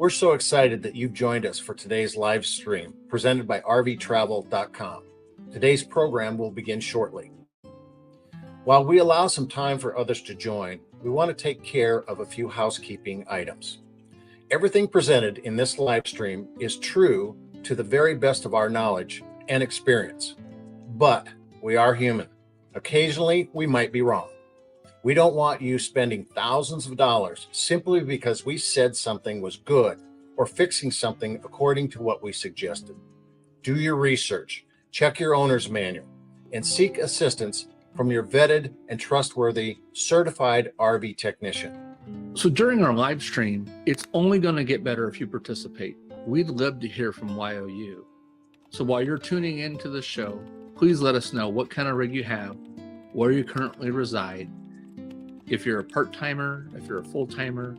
We're so excited that you've joined us for today's live stream presented by rvtravel.com. Today's program will begin shortly. While we allow some time for others to join, we want to take care of a few housekeeping items. Everything presented in this live stream is true to the very best of our knowledge and experience, but we are human. Occasionally, we might be wrong. We don't want you spending thousands of dollars simply because we said something was good or fixing something according to what we suggested. Do your research, check your owner's manual, and seek assistance from your vetted and trustworthy certified RV technician. So during our live stream, it's only going to get better if you participate. We'd love to hear from YOU. So while you're tuning into the show, please let us know what kind of rig you have, where you currently reside, if you're a part-timer, if you're a full-timer,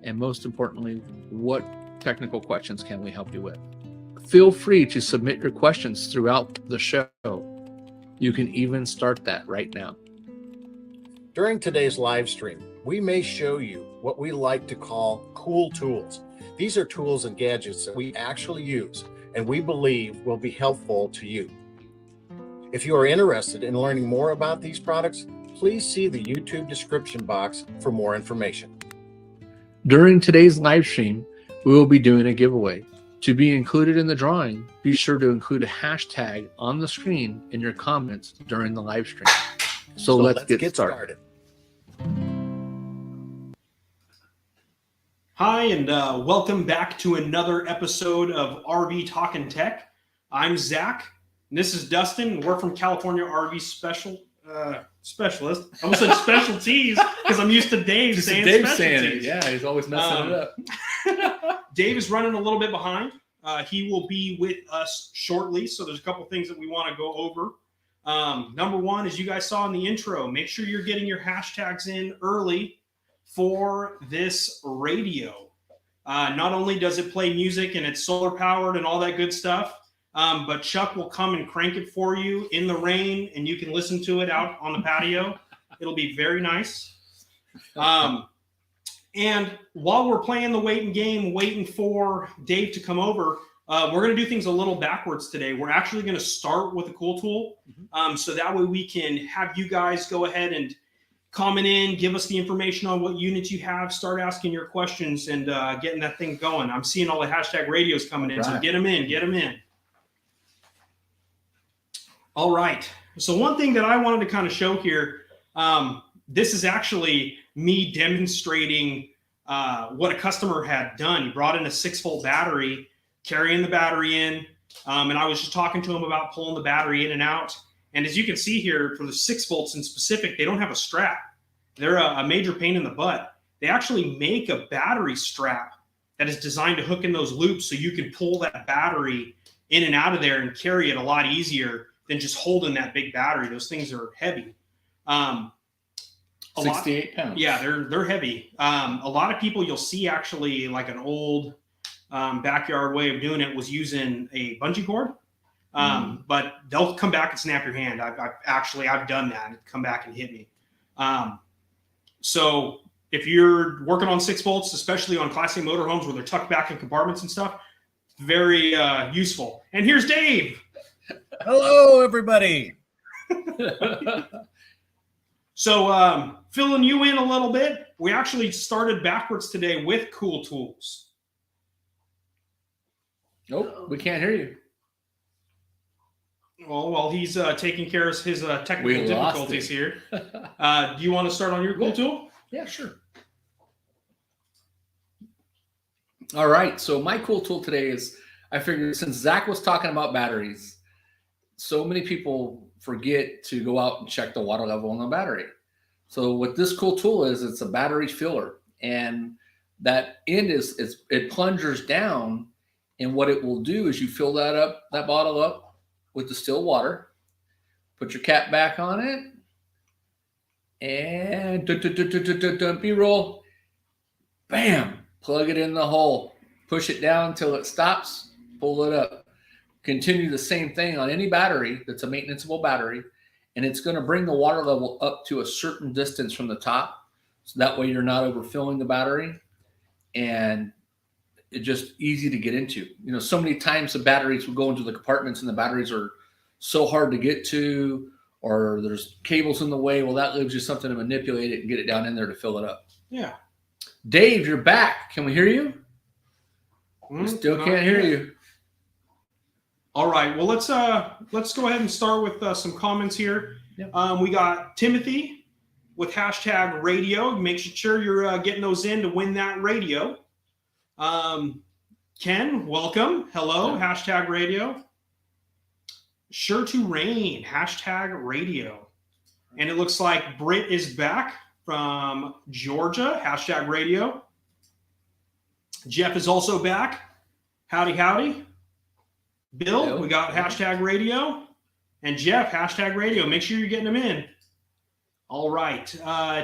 and most importantly, what technical questions can we help you with? Feel free to submit your questions throughout the show. You can even start that right now. During today's live stream, we may show you what we like to call cool tools. These are tools and gadgets that we actually use and we believe will be helpful to you. If you are interested in learning more about these products, please see the YouTube description box for more information. During today's live stream, we will be doing a giveaway. To be included in the drawing, be sure to include a hashtag on the screen in your comments during the live stream. So let's get started. Hi, and welcome back to another episode of RV Talkin' Tech. I'm Zach, and this is Dustin, and we're from California RV Specialist. I almost said specialties because I'm used to Dave saying specialties. Yeah, he's always messing it up. Dave is running a little bit behind. He will be with us shortly, so there's a couple things that we want to go over. Number one, as you guys saw in the intro, make sure you're getting your hashtags in early for this radio. Not only does it play music and it's solar powered and all that good stuff, but Chuck will come and crank it for you in the rain, and you can listen to it out on the patio. It'll be very nice. And while we're playing the waiting game, waiting for Dave to come over, we're going to do things a little backwards today. We're actually going to start with a cool tool. So that way we can have you guys go ahead and comment in, give us the information on what units you have, start asking your questions, and getting that thing going. I'm seeing all the hashtag radios coming in, so get them in. All right. So one thing that I wanted to kind of show here, this is actually me demonstrating what a customer had done. He brought in a 6-volt battery, carrying the battery in, and I was just talking to him about pulling the battery in and out. And as you can see here, for the 6 volts in specific, they don't have a strap. They're a major pain in the butt. They actually make a battery strap that is designed to hook in those loops so you can pull that battery in and out of there and carry it a lot easier than just holding that big battery. Those things are heavy. 68 pounds. Yeah, they're heavy. A lot of people you'll see actually like an old backyard way of doing it was using a bungee cord. But they'll come back and snap your hand. I've done that and come back and hit me. So if you're working on 6 volts, especially on Class A motorhomes where they're tucked back in compartments and stuff, very useful. And here's Dave. Hello, everybody. So filling you in a little bit, we actually started backwards today with cool tools. Nope, we can't hear you. Well, while he's taking care of his technical difficulties here, do you want to start on your cool tool? Yeah, sure. All right, so my cool tool today is, I figured since Zach was talking about batteries, so many people forget to go out and check the water level on the battery. So what this cool tool is, it's a battery filler, and that end is it plungers down, and what it will do is you fill that bottle up with distilled water, put your cap back on it, and B-roll, bam, plug it in the hole, push it down until it stops, pull it up. Continue the same thing on any battery that's a maintenanceable battery, and it's going to bring the water level up to a certain distance from the top, so that way you're not overfilling the battery, and it's just easy to get into. So many times the batteries will go into the compartments and the batteries are so hard to get to, or there's cables in the way. Well, that gives you something to manipulate it and get it down in there to fill it up. Yeah. Dave, you're back. Can we hear you? We still can't hear you. All right. Well, let's go ahead and start with some comments here. Yep. We got Timothy with hashtag radio. Make sure you're getting those in to win that radio. Ken, welcome. Hello, hashtag radio. Sure to rain, hashtag radio. And it looks like Britt is back from Georgia, hashtag radio. Jeff is also back. Howdy, howdy. Bill, we got hashtag radio. And Jeff, hashtag radio. Make sure you're getting them in. All right.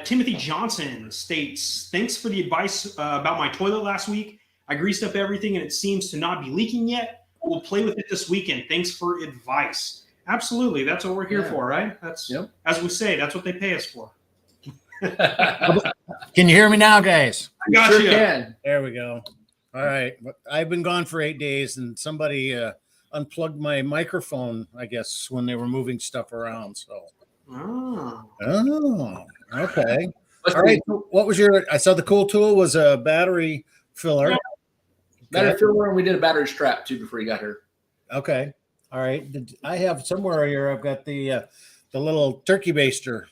Timothy Johnson states, thanks for the advice about my toilet last week. I greased up everything and it seems to not be leaking yet. We'll play with it this weekend. Thanks for advice. Absolutely. That's what we're here for, right? That's as we say, that's what they pay us for. Can you hear me now, guys? I got you. Can. There we go. All right. I've been gone for 8 days and somebody unplugged my microphone, I guess, when they were moving stuff around. So. Oh, okay. All right. What was I saw the cool tool was a battery filler. Battery filler, and we did a battery strap too before you got here. Okay. All right. I have somewhere here, I've got the little turkey baster.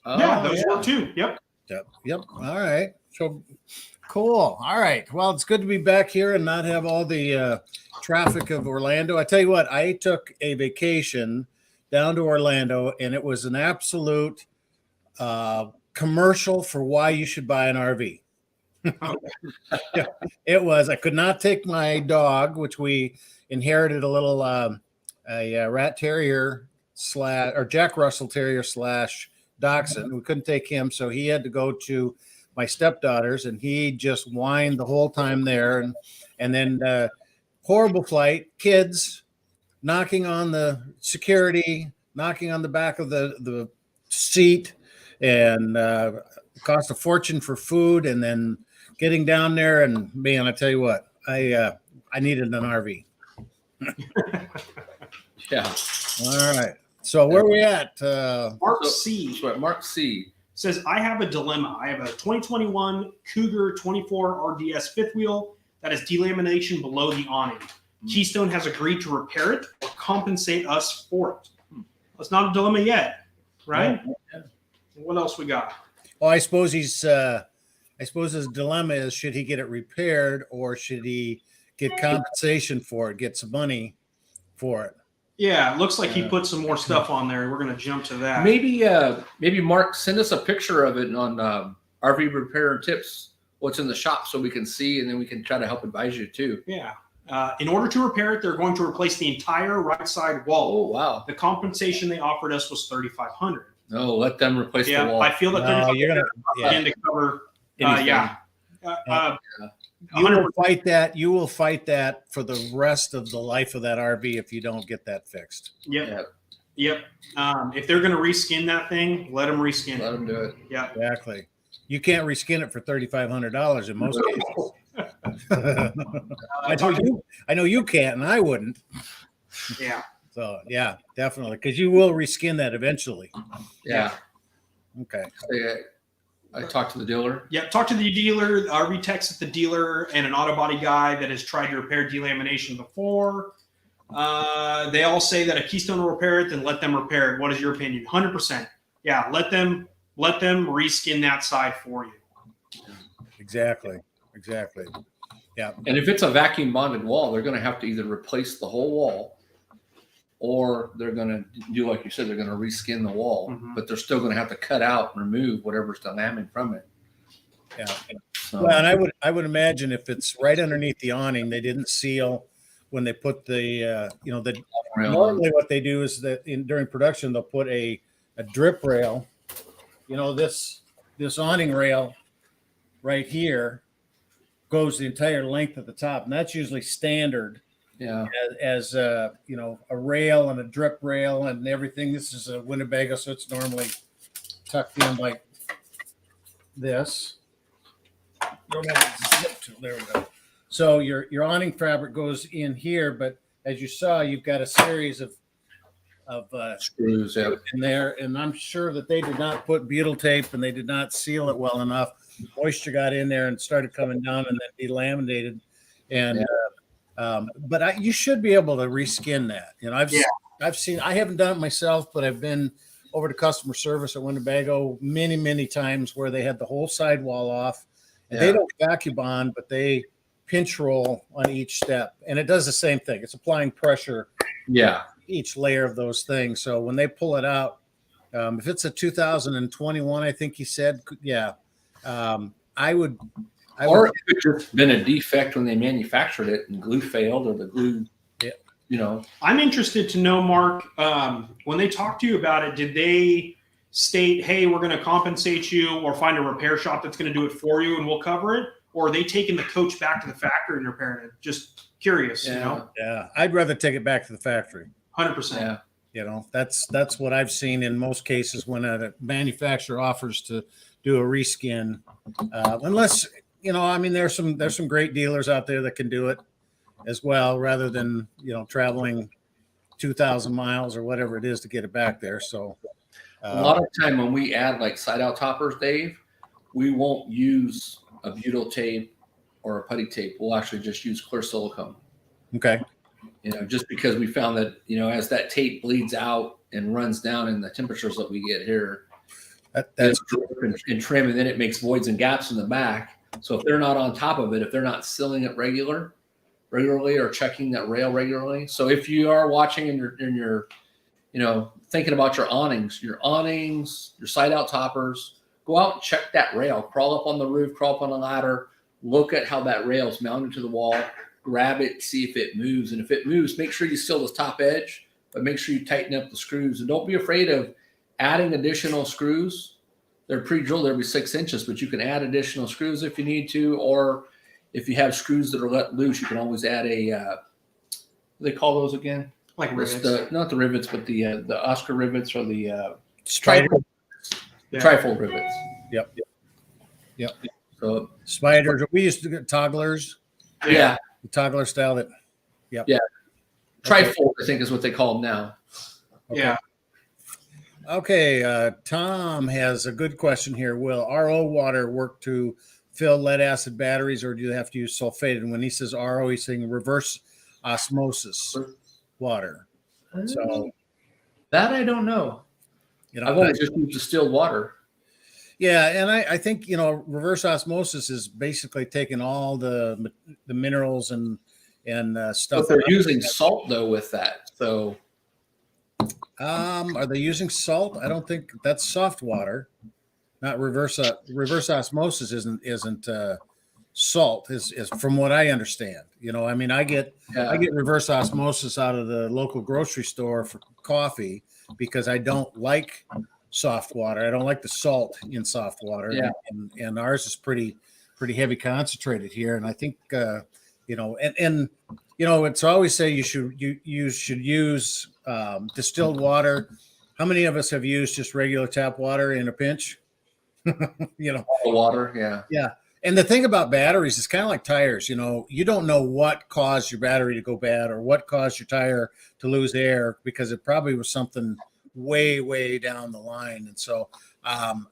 Those work too. Yep. All right. So cool. All right. Well, it's good to be back here and not have all the traffic of Orlando. I tell you what, I took a vacation down to Orlando, and it was an absolute commercial for why you should buy an RV. Yeah, it was. I could not take my dog, which we inherited a little a rat terrier or Jack Russell Terrier / Dachshund. We couldn't take him, so he had to go to my stepdaughter's, and he just whined the whole time there. And then horrible flight, kids knocking on the security, knocking on the back of the seat, and cost a fortune for food, and then getting down there. And man, I tell you what, I needed an RV. Yeah. All right. So where are we at? Mark C. Mark C. says, I have a dilemma. I have a 2021 Cougar 24 RDS fifth wheel that has delamination below the awning. Keystone has agreed to repair it or compensate us for it. It's not a dilemma yet, right? Yeah. What else we got? Well, I suppose his dilemma is, should he get it repaired or should he get compensation for it, get some money for it? Yeah, it looks like he put some more stuff on there. We're going to jump to that. Maybe Mark, send us a picture of it on RV Repair Tips, what's in the shop, so we can see, and then we can try to help advise you too. Yeah. In order to repair it, they're going to replace the entire right side wall. Oh, wow. The compensation they offered us was $3,500. No, let them replace the wall. I feel that they're going to cover. You will fight that for the rest of the life of that RV if you don't get that fixed. Yep. If they're going to reskin that thing, let them reskin it. Let them do it. Yeah, exactly. You can't reskin it for $3,500 in most cases. I know you can't, and I wouldn't. Yeah. So yeah, definitely, because you will reskin that eventually. Yeah. Okay. I talked to the dealer. Yeah, talk to the dealer, RV techs at the dealer, and an auto body guy that has tried to repair delamination before. They all say that a Keystone will repair it, then let them repair it. What is your opinion? 100%. Yeah, let them reskin that side for you. Exactly. Yeah. And if it's a vacuum bonded wall, they're going to have to either replace the whole wall, or they're going to do like you said, they're going to reskin the wall, but they're still going to have to cut out and remove whatever's delaminated from it. Yeah. So. Well, and I would imagine if it's right underneath the awning, they didn't seal when they put the normally what they do is that during production they'll put a drip rail, this awning rail right here goes the entire length of the top, and that's usually standard. Yeah, as a rail and a drip rail and everything. This is a Winnebago, so it's normally tucked in like this. There we go. So your awning fabric goes in here, but as you saw, you've got a series of Screws, yeah. in there, and I'm sure that they did not put butyl tape and they did not seal it well enough. Moisture got in there and started coming down and then delaminated. And but you should be able to reskin that. You know, I've seen. I haven't done it myself, but I've been over to customer service at Winnebago many times where they had the whole sidewall off. And they don't vacuum bond, but they pinch roll on each step, and it does the same thing. It's applying pressure. Yeah. Each layer of those things. So when they pull it out, if it's a 2021, I think he said, I would. Or it could have been a defect when they manufactured it and glue failed, or the glue, you know. I'm interested to know, Mark, when they talked to you about it, did they state, hey, we're going to compensate you or find a repair shop that's going to do it for you and we'll cover it? Or are they taking the coach back to the factory and repairing it? Just curious, you know? Yeah, I'd rather take it back to the factory. 100%. Yeah. You know, that's what I've seen in most cases when a manufacturer offers to do a reskin, unless, you know, I mean, there's some great dealers out there that can do it as well, rather than, you know, traveling 2,000 miles or whatever it is to get it back there. So a lot of time when we add like side out toppers, Dave, we won't use a butyl tape or a putty tape. We'll actually just use clear silicone. Okay. You know, just because we found that, you know, as that tape bleeds out and runs down in the temperatures that we get here, that's and trim, and then it makes voids and gaps in the back. So if they're not on top of it, if they're not sealing it regularly or checking that rail regularly. So if you are watching and you're you know, thinking about your awnings, your side out toppers, go out and check that rail, crawl up on the roof, crawl up on the ladder, look at how that rail is mounted to the wall, grab it, see if it moves. And if it moves, make sure you seal the top edge, but make sure you tighten up the screws. And don't be afraid of adding additional screws. They're pre-drilled every 6 inches, but you can add additional screws if you need to, or if you have screws that are let loose, you can always add a, what do they call those again? Like rivets. Not the rivets, but the Oscar rivets, or the Spider. trifold rivets. Yep. So spiders. We used to get togglers. Yeah. The toggler style that. Yep. Yeah. Trifold, I think, is what they call them now. Okay. Yeah. Okay. Tom has a good question here. Will RO water work to fill lead acid batteries, or do you have to use sulfated? And when he says RO, he's saying reverse osmosis water. So that I don't know. You know, I've only just used distilled water. Yeah, and I think, you know, reverse osmosis is basically taking all the minerals and stuff. But they're using salt though with that. So are they using salt? I don't think that's soft water. Not reverse osmosis isn't salt is from what I understand. You know, I mean, I get reverse osmosis out of the local grocery store for coffee because I don't like soft water. I don't like the salt in soft water. Yeah. And ours is pretty heavy concentrated here. And I think you know, and you know, it's always say you should use distilled water. How many of us have used just regular tap water in a pinch? You know, water. Yeah. And the thing about batteries is kind of like tires. You know, you don't know what caused your battery to go bad or what caused your tire to lose air, because it probably was something way down the line. And so,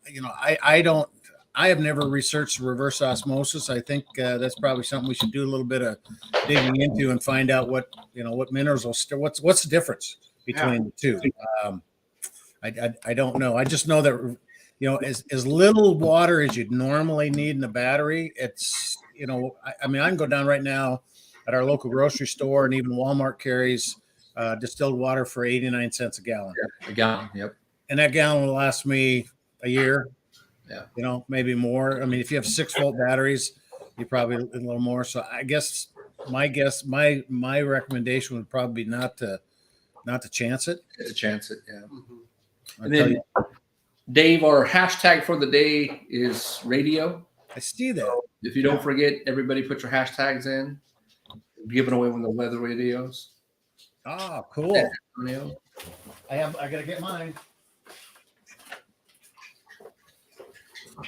you know, I have never researched reverse osmosis. I think that's probably something we should do a little bit of digging into and find out what minerals will what's the difference between the two. I don't know. I just know that, you know, as little water as you'd normally need in a battery, it's, you know, I mean, I can go down right now at our local grocery store, and even Walmart carries distilled water for 89 cents a gallon. Yeah, a gallon, yep. And that gallon will last me a year. Yeah. You know, maybe more. I mean, if you have 6-volt batteries, you probably a little more. So I guess my recommendation would probably be not to chance it. Chance it, yeah. Mm-hmm. And then, Dave, our hashtag for the day is radio. I see that. If you don't forget, everybody put your hashtags in. We're giving away one of the weather radios. Oh, cool. I gotta get mine.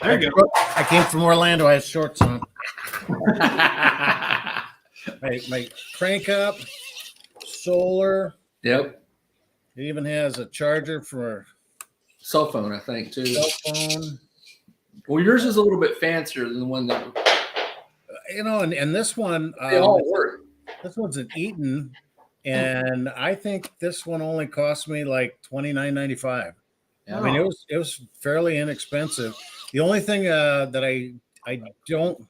There you go. I came from Orlando. I had shorts on. my crank up, solar. Yep. It even has a charger for Cell phone, I think, too. cell phone. Well, yours is a little bit fancier than the one that And this one, they all work. this one's an Eaton, and I think this one only cost me like $29.95. Yeah. I mean, it was fairly inexpensive. The only thing that I don't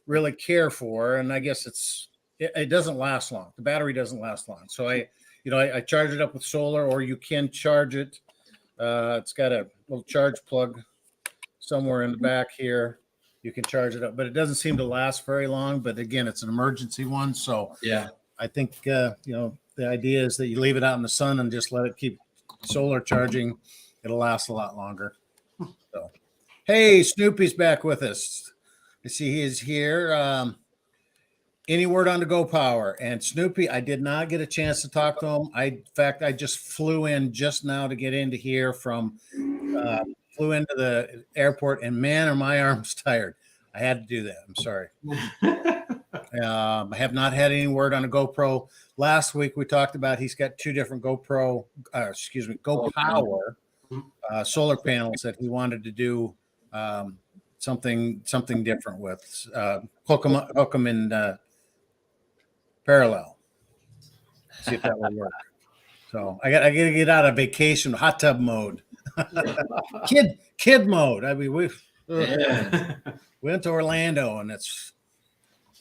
really care for, and I guess it doesn't last long. The battery doesn't last long. So I charge it up with solar, or you can charge it. It's got a little charge plug somewhere in the back here. You can charge it up, but it doesn't seem to last very long. But again, it's an emergency one. So Yeah. I think, the idea is that you leave it out in the sun and just let it keep solar charging. It'll last a lot longer. So, hey, Snoopy's back with us. I see he is here. Any word on the Go Power? And Snoopy, I did not get a chance to talk to him. In fact, I just flew in just now to get into here flew into the airport, and man, are my arms tired. I had to do that. I'm sorry. I have not had any word on a GoPro. Last week we talked about he's got two different Go Power solar panels that he wanted to do something different with. Hook them in parallel. See if that will work. So I got to get out of vacation hot tub mode, kid mode. I mean, we went to Orlando, and it's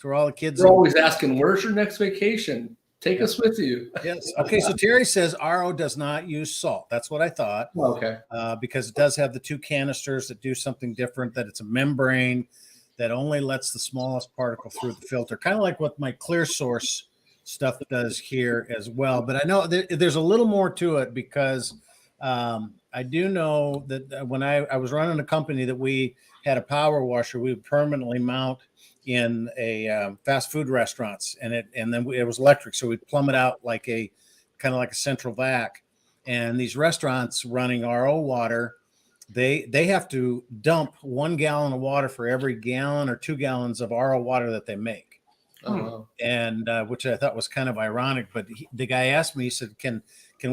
where all the kids. We're always asking, "Where's your next vacation? Take us with you." Yes. Okay. So Terry says RO does not use salt. That's what I thought. Okay. Because it does have the two canisters that do something different. That it's a membrane that only lets the smallest particle through the filter, kind of like what my Clear Source stuff does here as well. But I know there's a little more to it, because I do know that when I was running a company that we had a power washer we would permanently mount in a fast food restaurants, and then it was electric, so we'd plumb it out like a kind of like a central vac. And these restaurants running RO water, they have to dump 1 gallon of water for every gallon or 2 gallons of RO water that they make. And which I thought was kind of ironic. But the guy asked me, he said, can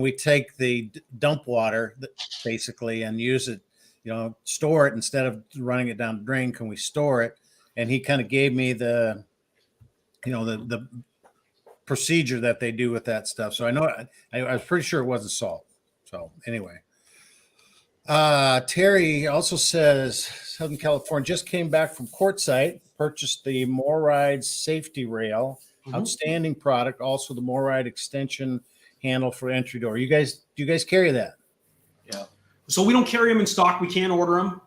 we take the dump water basically and use it, store it instead of running it down the drain? Can we store it? And he kind of gave me the procedure that they do with that stuff. So I know I was pretty sure it wasn't salt. So anyway, Terry also says Southern California just came back from Quartzsite, purchased the MORride safety rail, outstanding product. Also the MORride extension handle for entry door. Do you guys carry that? Yeah. So we don't carry them in stock. We can order them.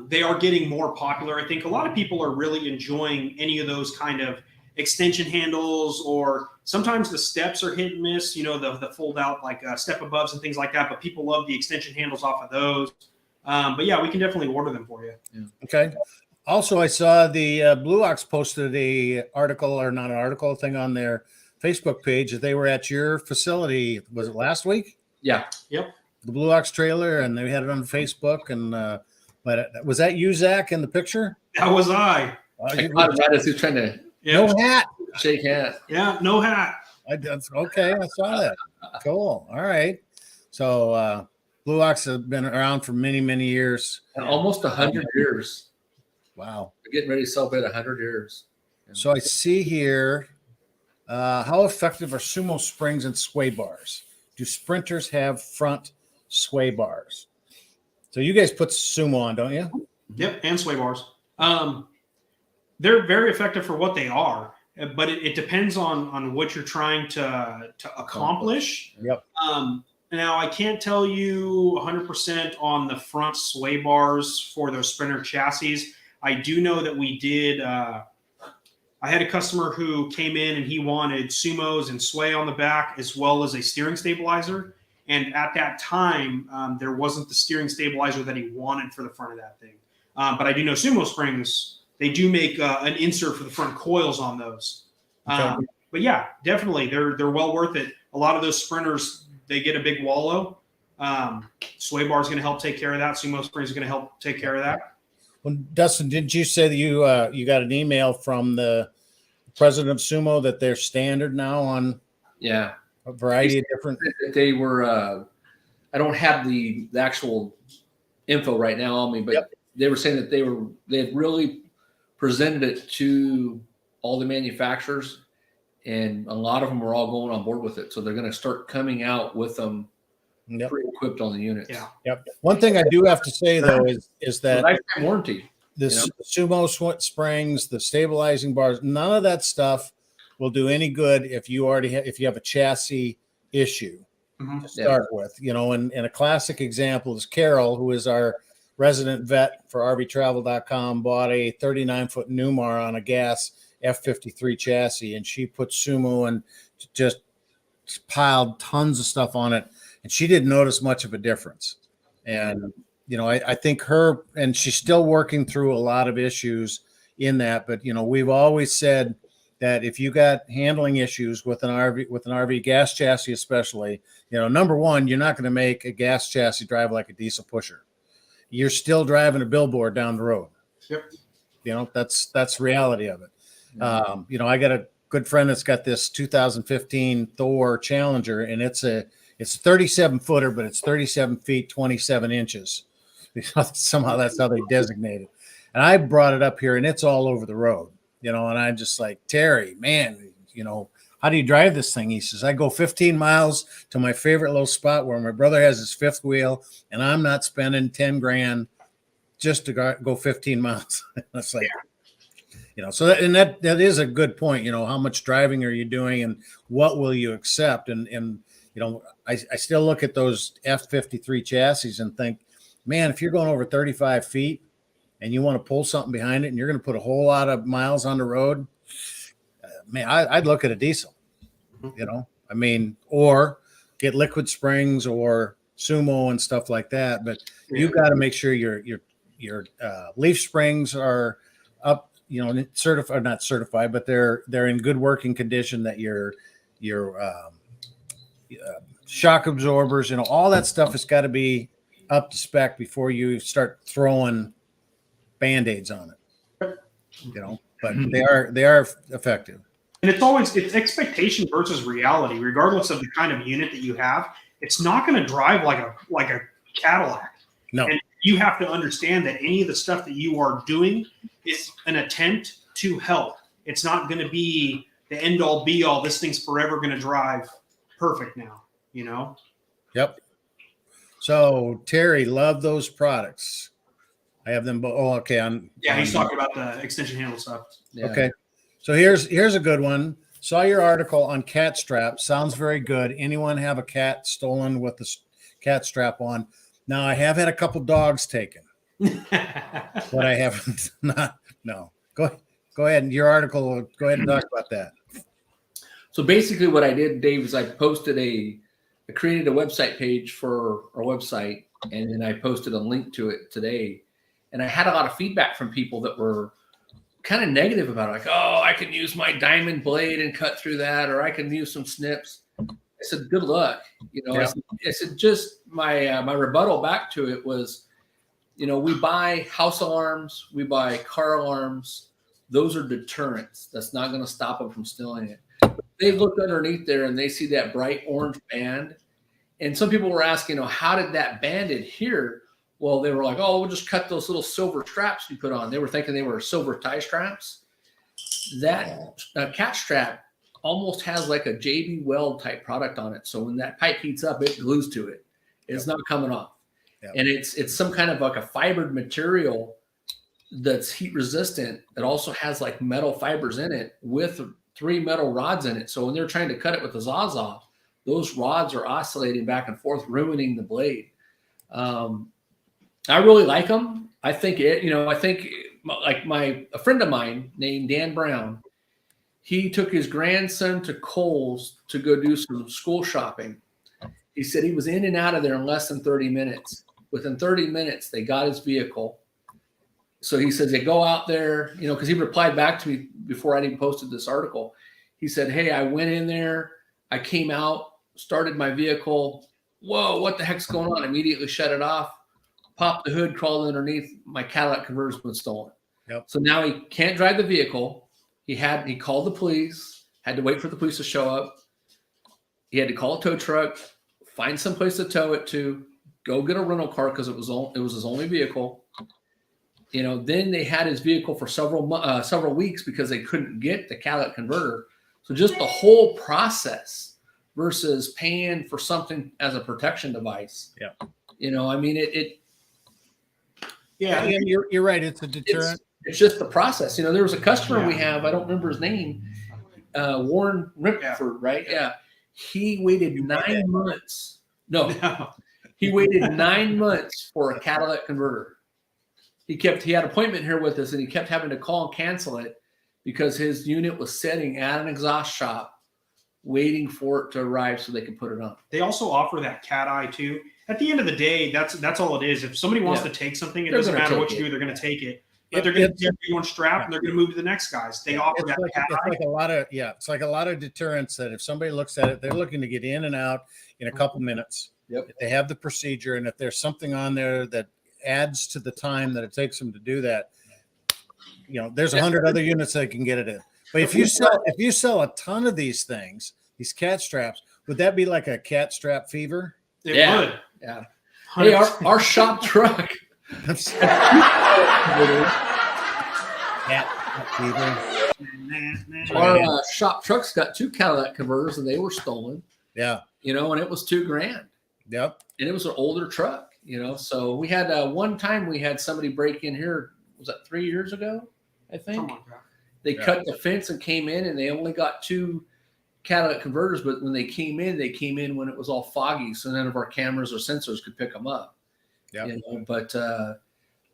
They are getting more popular. I think a lot of people are really enjoying any of those kind of extension handles, or sometimes the steps are hit and miss, the fold out like step aboves and things like that. But people love the extension handles off of those. But yeah, we can definitely order them for you. Yeah. Okay. Also, I saw the Blue Ox posted a article, or not an article, thing on their Facebook page that they were at your facility. Was it last week? Yeah. Yep. The Blue Ox trailer, and they had it on Facebook. And but was that you, Zach, in the picture? That was I. He's trying to no hat. shake hands. Yeah, no hat. Okay, I saw that. Cool. All right. So Blue Ox has been around for many, many years. And almost 100 years. Wow. We're getting ready to celebrate 100 years. So I see here, how effective are sumo springs and sway bars? Do sprinters have front sway bars? So you guys put sumo on, don't you? Yep, and sway bars. They're very effective for what they are, but it depends on what you're trying to accomplish. Yep. Now, I can't tell you 100% on the front sway bars for those Sprinter chassis. I do know that we did. I had a customer who came in and he wanted sumos and sway on the back, as well as a steering stabilizer. And at that time, there wasn't the steering stabilizer that he wanted for the front of that thing. But I do know Sumo Springs, they do make an insert for the front coils on those. Okay. But yeah, definitely, they're well worth it. A lot of those Sprinters, they get a big wallow. Sway bar is going to help take care of that. Sumo Springs is going to help take care of that. Well, Dustin, didn't you say that you got an email from the president of Sumo, that they're standard now on Yeah. a variety of different. They were. I don't have the actual info right now on me, but they were saying that they had really presented it to all the manufacturers, and a lot of them were all going on board with it. So they're going to start coming out with them pre-equipped on the units. Yeah. Yep. One thing I do have to say though is that lifetime warranty. The Sumo springs, the stabilizing bars, none of that stuff will do any good if you have a chassis issue to start with. And a classic example is Carol, who is our resident vet for RVTravel.com, bought a 39-foot Newmar on a gas F53 chassis, and she put Sumo and just piled tons of stuff on it, and she didn't notice much of a difference. And I think and she's still working through a lot of issues in that, but we've always said that if you got handling issues with an RV gas chassis, especially, number one, you're not going to make a gas chassis drive like a diesel pusher. You're still driving a billboard down the road. Yep. That's the reality of it. I got a good friend that's got this 2015 Thor Challenger, and it's a 37 footer, but it's 37 feet, 27 inches. Somehow that's how they designate it. And I brought it up here, and it's all over the road, and I'm just like, Terry, man, how do you drive this thing? He says, I go 15 miles to my favorite little spot where my brother has his fifth wheel, and I'm not spending 10 grand just to go 15 miles. That's like, so that is a good point. How much driving are you doing, and what will you accept? And I still look at those F53 chassis and think, man, if you're going over 35 feet and you want to pull something behind it and you're going to put a whole lot of miles on the road, man, I'd look at a diesel, or get liquid springs or Sumo and stuff like that. But you've got to make sure your leaf springs are up, certified, not certified, but they're in good working condition, that your shock absorbers, all that stuff has got to be up to spec before you start throwing Band-Aids on it, but they are effective. And it's expectation versus reality, regardless of the kind of unit that you have. It's not going to drive like a Cadillac. No. And you have to understand that any of the stuff that you are doing is an attempt to help. It's not going to be the end all be all. This thing's forever going to drive perfect now, Yep. So Terry, love those products. I have them. Oh, okay. He's talking about the extension handle stuff. Yeah. Okay. So here's a good one. Saw your article on cat strap. Sounds very good. Anyone have a cat stolen with the cat strap on? Now, I have had a couple dogs taken, but I haven't. No. Go ahead. Your article. Go ahead and talk about that. So basically, what I did, Dave, is I created a website page for our website, and then I posted a link to it today. And I had a lot of feedback from people that were kind of negative about it. Like, oh, I can use my diamond blade and cut through that, or I can use some snips. I said, good luck. I said, just my rebuttal back to it was, we buy house alarms, we buy car alarms. Those are deterrents. That's not going to stop them from stealing it. They look underneath there and they see that bright orange band. And some people were asking, how did that band adhere? Well, they were like, oh, we'll just cut those little silver straps you put on. They were thinking they were silver tie straps. That cat strap almost has like a JB Weld type product on it. So when that pipe heats up, it glues to it. It's not coming off. Yep. And it's some kind of like a fibered material that's heat resistant that also has like metal fibers in it with 3 metal rods in it. So when they're trying to cut it with a Sawzall, those rods are oscillating back and forth, ruining the blade. I really like them. I think a friend of mine named Dan Brown, he took his grandson to Kohl's to go do some school shopping. He said he was in and out of there in less than 30 minutes. Within 30 minutes, they got his vehicle. So he says they go out there, because he replied back to me before I even posted this article. He said, hey, I went in there, I came out, started my vehicle. Whoa, what the heck's going on? Immediately shut it off, popped the hood, crawled underneath. My Cadillac converter's been stolen. Yep. So now he can't drive the vehicle. He called the police, had to wait for the police to show up. He had to call a tow truck, find some place to tow it to, go get a rental car because it was his only vehicle. Then they had his vehicle for several weeks because they couldn't get the catalytic converter. So just the whole process versus paying for something as a protection device. Yeah. Yeah, you're right. It's a deterrent. It's just the process. There was a customer we have, I don't remember his name, Warren Rickford, right? Yeah. He waited 9 months. No, he waited 9 months for a catalytic converter. He had an appointment here with us, and he kept having to call and cancel it because his unit was sitting at an exhaust shop waiting for it to arrive so they could put it on. They also offer that cat eye too. At the end of the day, that's all it is. If somebody wants to take something, it doesn't matter what you do, they're going to take it. But they're going to get one strap and they're going to move to the next guys. They offer that cat eye. It's like a lot of deterrents that if somebody looks at it, they're looking to get in and out in a couple minutes. Yep. If they have the procedure, and if there's something on there that adds to the time that it takes them to do that, there's 100 other units that can get it in. But if you sell a ton of these things, these cat straps, would that be like a cat strap fever? It would. Yeah. Hey, our shop truck. Our shop truck's got 2 catalytic converters, and they were stolen. Yeah. And it was $2,000. Yep. And it was an older truck. So we had one time we had somebody break in here. Was that 3 years ago? I think they cut the fence and came in, and they only got 2 catalytic converters. But when they came in when it was all foggy, so none of our cameras or sensors could pick them up. Yeah. But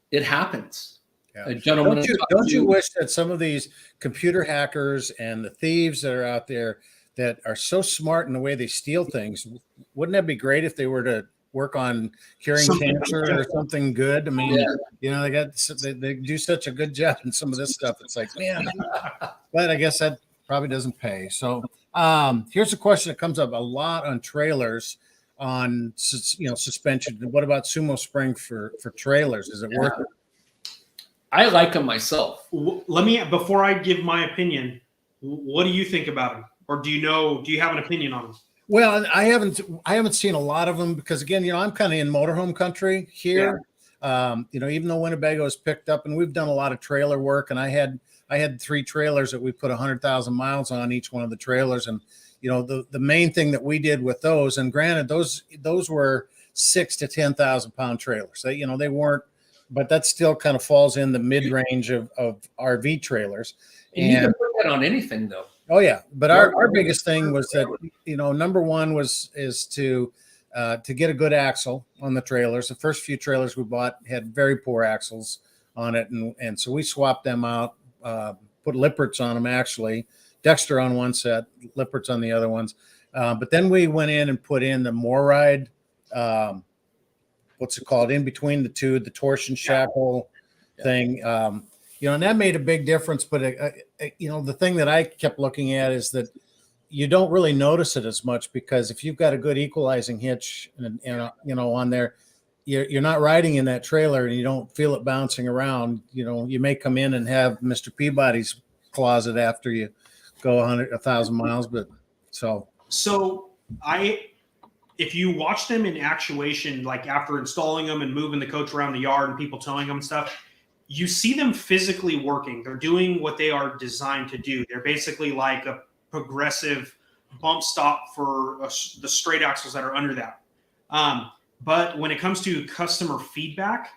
it happens. Yeah. Gentlemen, don't you wish that some of these computer hackers and the thieves that are out there that are so smart in the way they steal things, wouldn't that be great if they were to work on curing cancer or something good? I mean, they do such a good job in some of this stuff. It's like, man, but I guess that probably doesn't pay. So here's a question that comes up a lot on trailers on, suspension. What about Sumo Spring for trailers? Is it worth it? I like them myself. Before I give my opinion, what do you think about them? Or do you have an opinion on them? Well, I haven't seen a lot of them because, again, I'm kind of in motorhome country here. Yeah. Even though Winnebago is picked up, and we've done a lot of trailer work, and I had 3 trailers that we put 100,000 miles on each one of the trailers, and the main thing that we did with those, and granted, those were 6,000 to 10,000 pound trailers. They weren't, but that still kind of falls in the mid range of RV trailers. And you can put that on anything, though. Oh yeah, but our biggest thing was that number one is to get a good axle on the trailers. The first few trailers we bought had very poor axles on it, and so we swapped them out, put Lipperts on them actually, Dexter on one set, Lipperts on the other ones. But then we went in and put in the MORryde, what's it called, in between the two, the torsion shackle thing. And that made a big difference. But, the thing that I kept looking at is that you don't really notice it as much because if you've got a good equalizing hitch and on there, you're not riding in that trailer and you don't feel it bouncing around. You may come in and have Mr. Peabody's closet after you go 1,000 miles. But so if you watch them in actuation, like after installing them and moving the coach around the yard and people towing them and stuff, you see them physically working. They're doing what they are designed to do. They're basically like a progressive bump stop for the straight axles that are under that. But when it comes to customer feedback,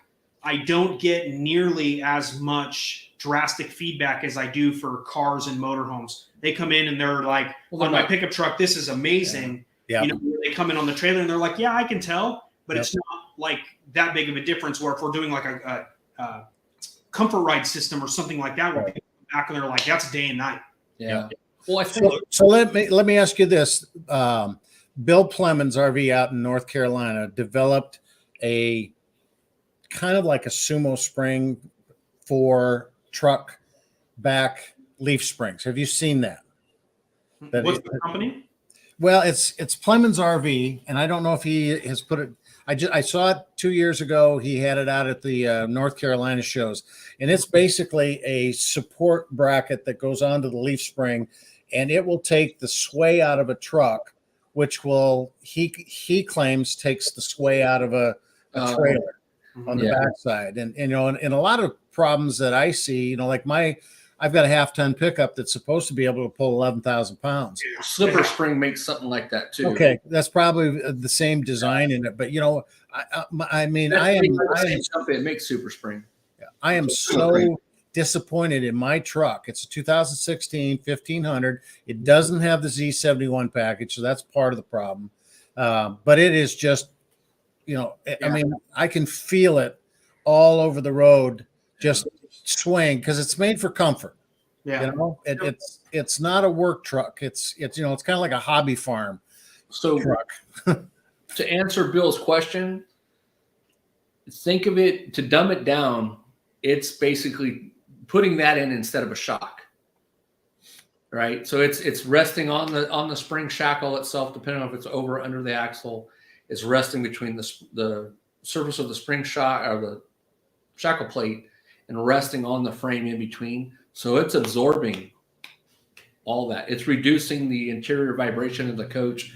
I don't get nearly as much drastic feedback as I do for cars and motorhomes. They come in and they're like, on my pickup truck, this is amazing. Yeah. They come in on the trailer and they're like, yeah, I can tell, but it's not like that big of a difference where if we're doing like a comfort ride system or something like that, where people come back and they're like, that's day and night. Yeah. Well, I think so let me ask you this. Bill Plemons RV out in North Carolina developed a kind of like a Sumo Spring for truck back leaf springs. Have you seen that? What's the company? Well, it's Plemons RV, and I don't know if he has put it. I saw it 2 years ago. He had it out at the North Carolina shows, and it's basically a support bracket that goes onto the leaf spring, and it will take the sway out of a truck, which will he claims takes the sway out of a trailer on the backside, and you know, and a lot of problems that I see, you know, like I've got a 1/2-ton pickup that's supposed to be able to pull 11,000 pounds. Slipper spring makes something like that too. Okay, that's probably the same design in it, but you know, I mean, it makes super spring. I am so disappointed in my truck. It's a 2016 1500. It doesn't have the Z71 package, so that's part of the problem. But it is just, you know, I mean, I can feel it all over the road, just swing, because it's made for comfort. Yeah, you know, it's not a work truck. It's you know, it's kind of like a hobby farm truck. To answer Bill's question, think of it, to dumb it down, it's basically putting that in instead of a shock, right? So it's resting on the spring shackle itself, depending on if it's over or under the axle. It's resting between the surface of the spring shock or the shackle plate and resting on the frame in between. So it's absorbing all that. It's reducing the interior vibration of the coach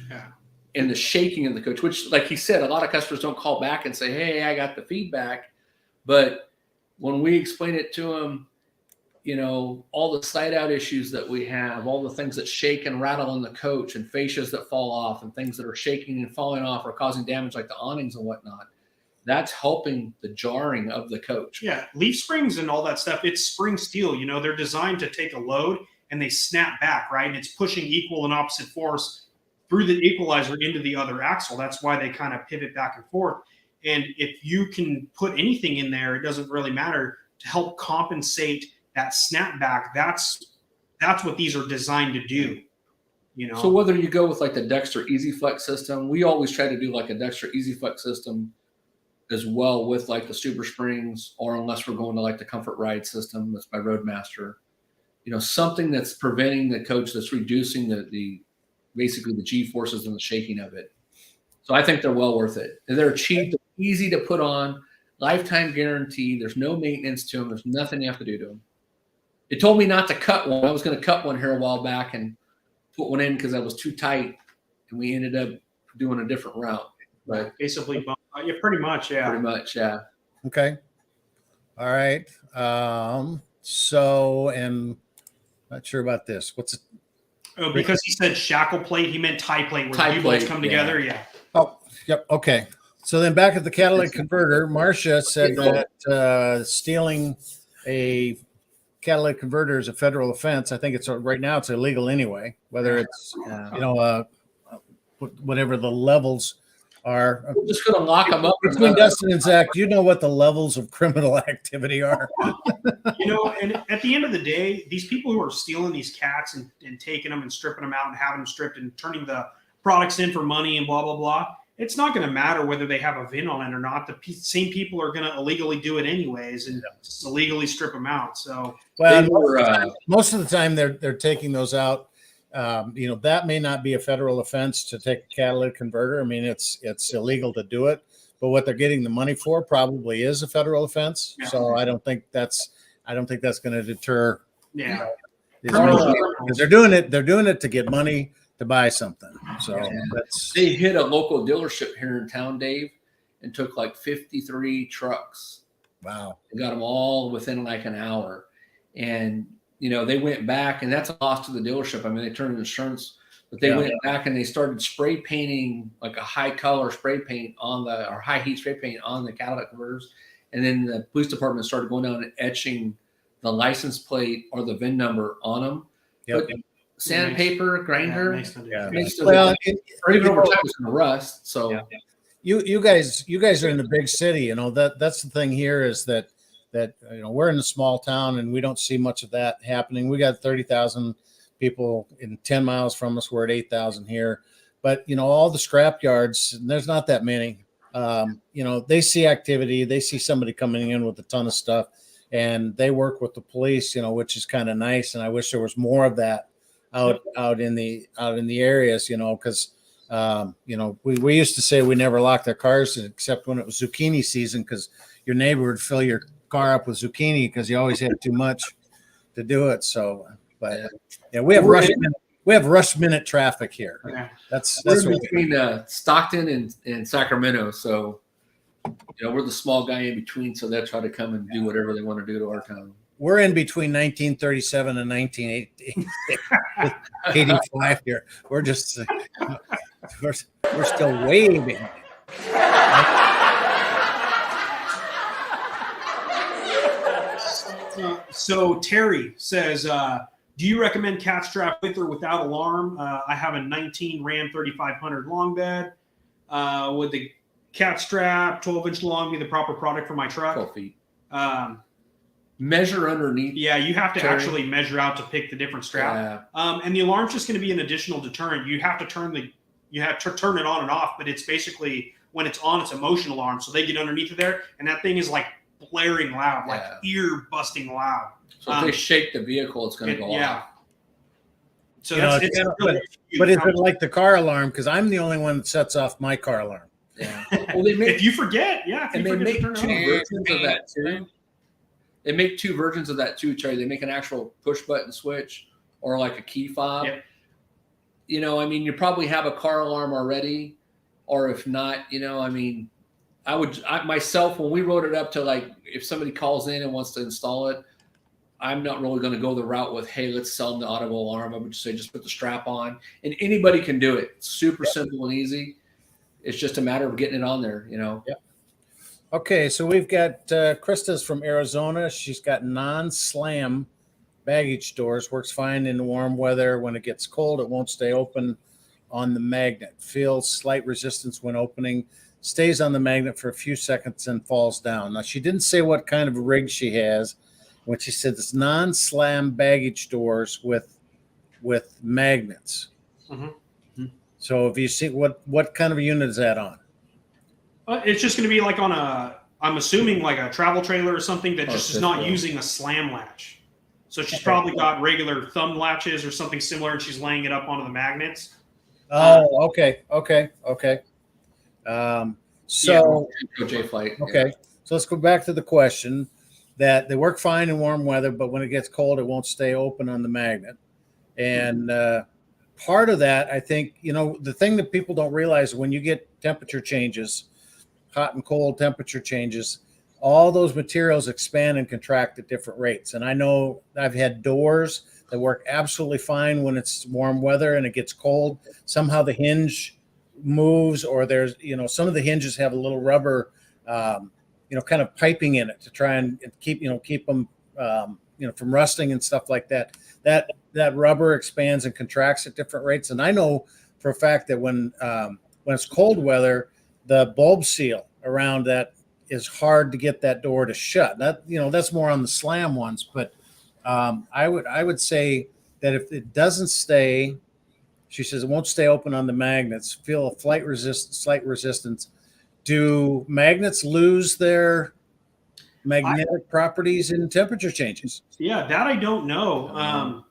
and the shaking of the coach, which, like he said, a lot of customers don't call back and say, hey, I got the feedback. But when we explain it to them, you know, all the slide out issues that we have, all the things that shake and rattle in the coach and fascias that fall off and things that are shaking and falling off or causing damage like the awnings and whatnot, that's helping the jarring of the coach. Yeah, leaf springs and all that stuff, it's spring steel. You know, they're designed to take a load and they snap back, right? And it's pushing equal and opposite force through the equalizer into the other axle. That's why they kind of pivot back and forth. And if you can put anything in there, it doesn't really matter, to help compensate that snapback. That's what these are designed to do. You know. So whether you go with like the Dexter Easy Flex system, we always try to do like a Dexter Easy Flex system as well with like the super springs, or unless we're going to like the Comfort Ride system that's by Roadmaster, you know, something that's preventing the coach, that's reducing the basically the G forces and the shaking of it. So I think they're well worth it. They're cheap, they're easy to put on, lifetime guarantee. There's no maintenance to them. There's nothing you have to do to them. It told me not to cut one. I was going to cut one here a while back and put one in because I was too tight, and we ended up doing a different route. But basically, yeah, pretty much, yeah. Pretty much, yeah. Okay. All right. So, and not sure about this. What's it? Oh, because he said shackle plate, he meant tie plate, where the U-bolts come together. Yeah. Oh, yep. Okay. So then back at the catalytic converter, Marcia said that stealing a catalytic converter is a federal offense. I think it's right now it's illegal anyway, whether it's you know whatever the levels are. We're just going to lock them up. Between Dustin and Zach, do you know what the levels of criminal activity are? You know, and at the end of the day, these people who are stealing these cats and taking them and stripping them out and having them stripped and turning the products in for money and blah, blah, blah, it's not going to matter whether they have a VIN on it or not. The same people are going to illegally do it anyways and just illegally strip them out. So, well, most of the time they're taking those out. You know, that may not be a federal offense to take a catalytic converter. I mean, it's illegal to do it, but what they're getting the money for probably is a federal offense. Yeah. So I don't think that's going to deter. Yeah, because they're doing it to get money to buy something. So they hit a local dealership here in town, Dave, and took like 53 trucks. Wow. They got them all within like an hour. And, you know, they went back, and that's a loss to the dealership. I mean, they turned insurance, but they went back and they started spray painting like a high color spray paint or high heat spray paint on the catalytic converters. And then the police department started going down and etching the license plate or the VIN number on them. Yep. But sandpaper, grinder, well, or even over time it's going to rust. So you guys are in the big city. You know, that's the thing here is that you know, we're in a small town and we don't see much of that happening. We got 30,000 people in 10 miles from us. We're at 8,000 here, but you know, all the scrap yards, there's not that many. You know, they see activity, they see somebody coming in with a ton of stuff, and they work with the police, you know, which is kind of nice. And I wish there was more of that out in the areas, you know, because We used to say we never locked our cars except when it was zucchini season, because your neighbor would fill your car up with zucchini because you always had too much to do it. So, but yeah, we have rush minute traffic here. Yeah. That's we're between Stockton and Sacramento, so we're the small guy in between. So they'll try to come and do whatever they want to do to our town. We're in between 1937 and 1985 here. We're just we're still way behind. So Terry says, do you recommend cat strap with or without alarm? I have a 19 Ram 3500 long bed. Would the cat strap 12-inch long be the proper product for my truck? 12 feet. Measure underneath. Yeah, you have to actually measure out to pick the different strap. Yeah. And the alarm's just going to be an additional deterrent. You have to turn it on and off, but it's basically when it's on, it's a motion alarm. So they get underneath of there, and that thing is like blaring loud, like ear busting loud. So if they shake the vehicle, it's going to go off. So but is it like the car alarm? Because I'm the only one that sets off my car alarm. Yeah. Well, if you forget, and they make two versions of that too. They make two versions of that too, Charlie. They make an actual push button switch or like a key fob. Yep. You probably have a car alarm already, or if not, I myself, when we wrote it up to like, if somebody calls in and wants to install it, I'm not really going to go the route with, hey, let's sell them the audible alarm. I would just say, just put the strap on, and anybody can do it. It's super simple and easy. It's just a matter of getting it on there, Yep. Okay, so we've got Krista's from Arizona. She's got non-slam baggage doors. Works fine in warm weather. When it gets cold, it won't stay open on the magnet. Feels slight resistance when opening. Stays on the magnet for a few seconds and falls down. Now, she didn't say what kind of rig she has. When she said it's non-slam baggage doors with magnets. Mm-hmm. So if you see what kind of a unit is that on? It's just going to be like on I'm assuming like a travel trailer or something that just is not using a slam latch. So she's probably got regular thumb latches or something similar, and she's laying it up onto the magnets. Oh, okay. So let's go back to the question that they work fine in warm weather, but when it gets cold, it won't stay open on the magnet. And part of that, I think, the thing that people don't realize, when you get temperature changes, hot and cold temperature changes, all those materials expand and contract at different rates. And I know I've had doors that work absolutely fine when it's warm weather and it gets cold. Somehow the hinge moves, or there's, some of the hinges have a little rubber, kind of piping in it to try and keep them, from rusting and stuff like that. That rubber expands and contracts at different rates. And I know for a fact that when it's cold weather, the bulb seal around that is hard to get that door to shut. That's more on the slam ones, but I would say that if it doesn't stay, she says it won't stay open on the magnets, feel a slight resistance. Do magnets lose their magnetic properties in temperature changes? Yeah, that I don't know.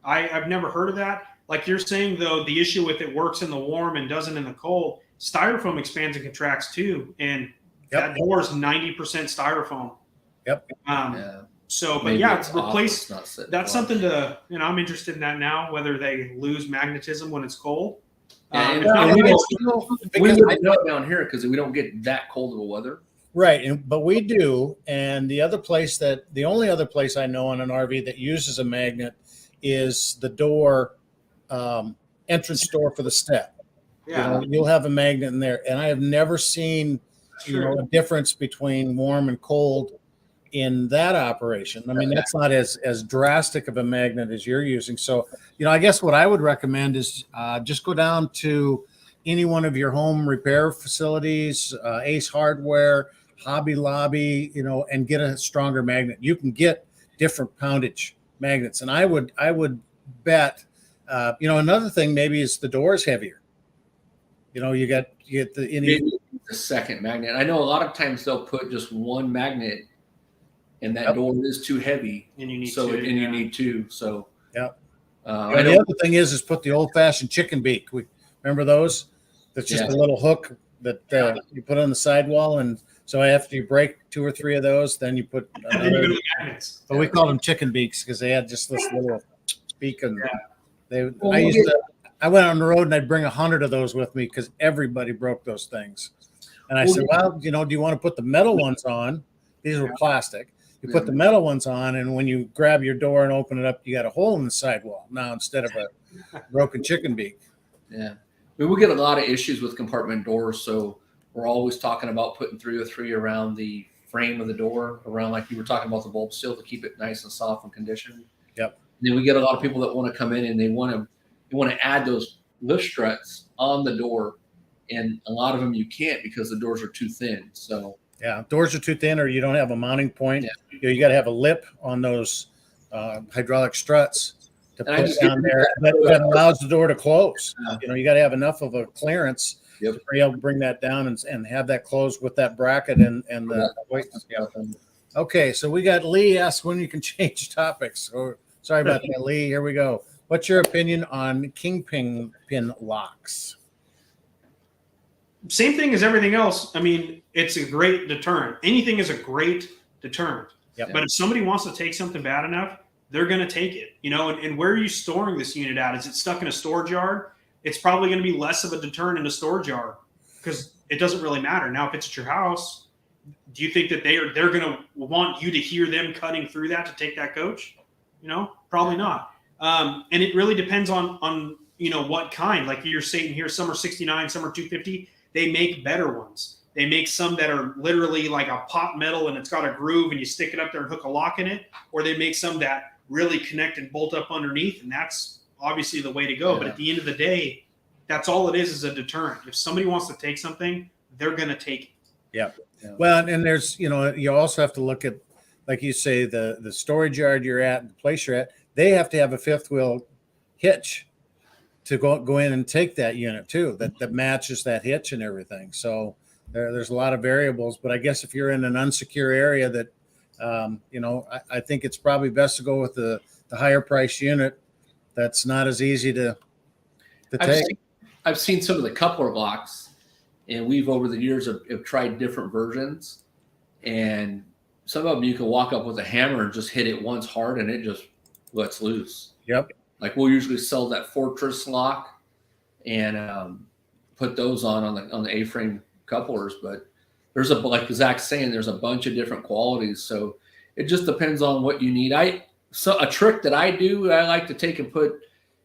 I've never heard of that. Like you're saying, though, the issue with it works in the warm and doesn't in the cold. Styrofoam expands and contracts too, and that door is 90% styrofoam. Yep. So, but replace. That's something to, I'm interested in that now. Whether they lose magnetism when it's cold. We wouldn't know it down here because we don't get that cold of a weather. Right, but we do. And the only other place I know on an RV that uses a magnet is the door, entrance door for the step. Yeah, you'll have a magnet in there, and I have never seen a difference between warm and cold in that operation. I mean, that's not as drastic of a magnet as you're using. So, I guess what I would recommend is just go down to any one of your home repair facilities, Ace Hardware, Hobby Lobby, and get a stronger magnet. You can get different poundage magnets, and I would bet, another thing maybe is the door is heavier. You get the second magnet. I know a lot of times they'll put just one magnet, and that door is too heavy, and you need you need two. So the other thing is put the old-fashioned chicken beak. Remember those? That's just a little hook that you put on the sidewall, and so after you break 2 or 3 of those, then you put another. Then you go to the magnets. But we call them chicken beaks because they had just this little beak, and I went on the road and I'd bring 100 of those with me because everybody broke those things. And I said, well, do you want to put the metal ones on? These were plastic. You put the metal ones on, and when you grab your door and open it up, you got a hole in the sidewall now instead of a broken chicken beak. Yeah. We get a lot of issues with compartment doors, so we're always talking about putting 3 or 3 around the frame of the door, around like you were talking about the bulb seal to keep it nice and soft and conditioned. Yep. And then we get a lot of people that want to come in and they want to add those lift struts on the door, and a lot of them you can't because the doors are too thin. So yeah, doors are too thin, or you don't have a mounting point. Yeah. You got to have a lip on those hydraulic struts to put down there that allows the door to close. You got to have enough of a clearance to be able to bring that down and have that closed with that bracket and the weight. Okay, so we got Lee asked when you can change topics. Oh, sorry about that, Lee. Here we go. What's your opinion on kingpin locks? Same thing as everything else. I mean, it's a great deterrent. Anything is a great deterrent. Yep. But if somebody wants to take something bad enough, they're going to take it. And where are you storing this unit at? Is it stuck in a storage yard? It's probably going to be less of a deterrent in a storage yard because it doesn't really matter. Now, if it's at your house, do you think that they're going to want you to hear them cutting through that to take that coach? Probably not. And it really depends on what kind. Like you're saying here, some are 69, some are 250. They make better ones. They make some that are literally like a pot metal and it's got a groove and you stick it up there and hook a lock in it. Or they make some that really connect and bolt up underneath. And that's obviously the way to go. Yeah. But at the end of the day, that's all it is a deterrent. If somebody wants to take something, they're going to take it. Yeah. Well, and there's, you also have to look at, like you say, the storage yard you're at, the place you're at, they have to have a fifth wheel hitch to go in and take that unit too, that matches that hitch and everything. So there's a lot of variables, but I guess if you're in an unsecure area that, I think it's probably best to go with the higher price unit. That's not as easy to take. I've seen some of the coupler locks, and we've over the years have tried different versions, and some of them you can walk up with a hammer and just hit it once hard and it just lets loose. Yep. Like we'll usually sell that Fortress lock and put those on the A-frame couplers, but there's like Zach's saying, there's a bunch of different qualities. So it just depends on what you need. So a trick that I do, I like to take and put,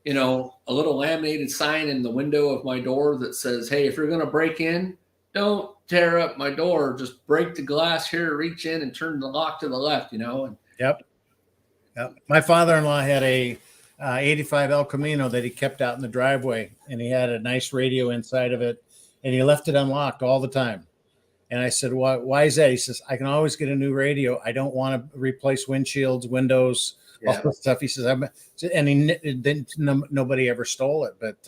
a little laminated sign in the window of my door that says, hey, if you're going to break in, don't tear up my door. Just break the glass here, reach in and turn the lock to the left, And Yep. My father-in-law had a 85 El Camino that he kept out in the driveway, and he had a nice radio inside of it, and he left it unlocked all the time. And I said, why is that? He says, I can always get a new radio. I don't want to replace windshields, windows, all that stuff. He says, nobody ever stole it. But,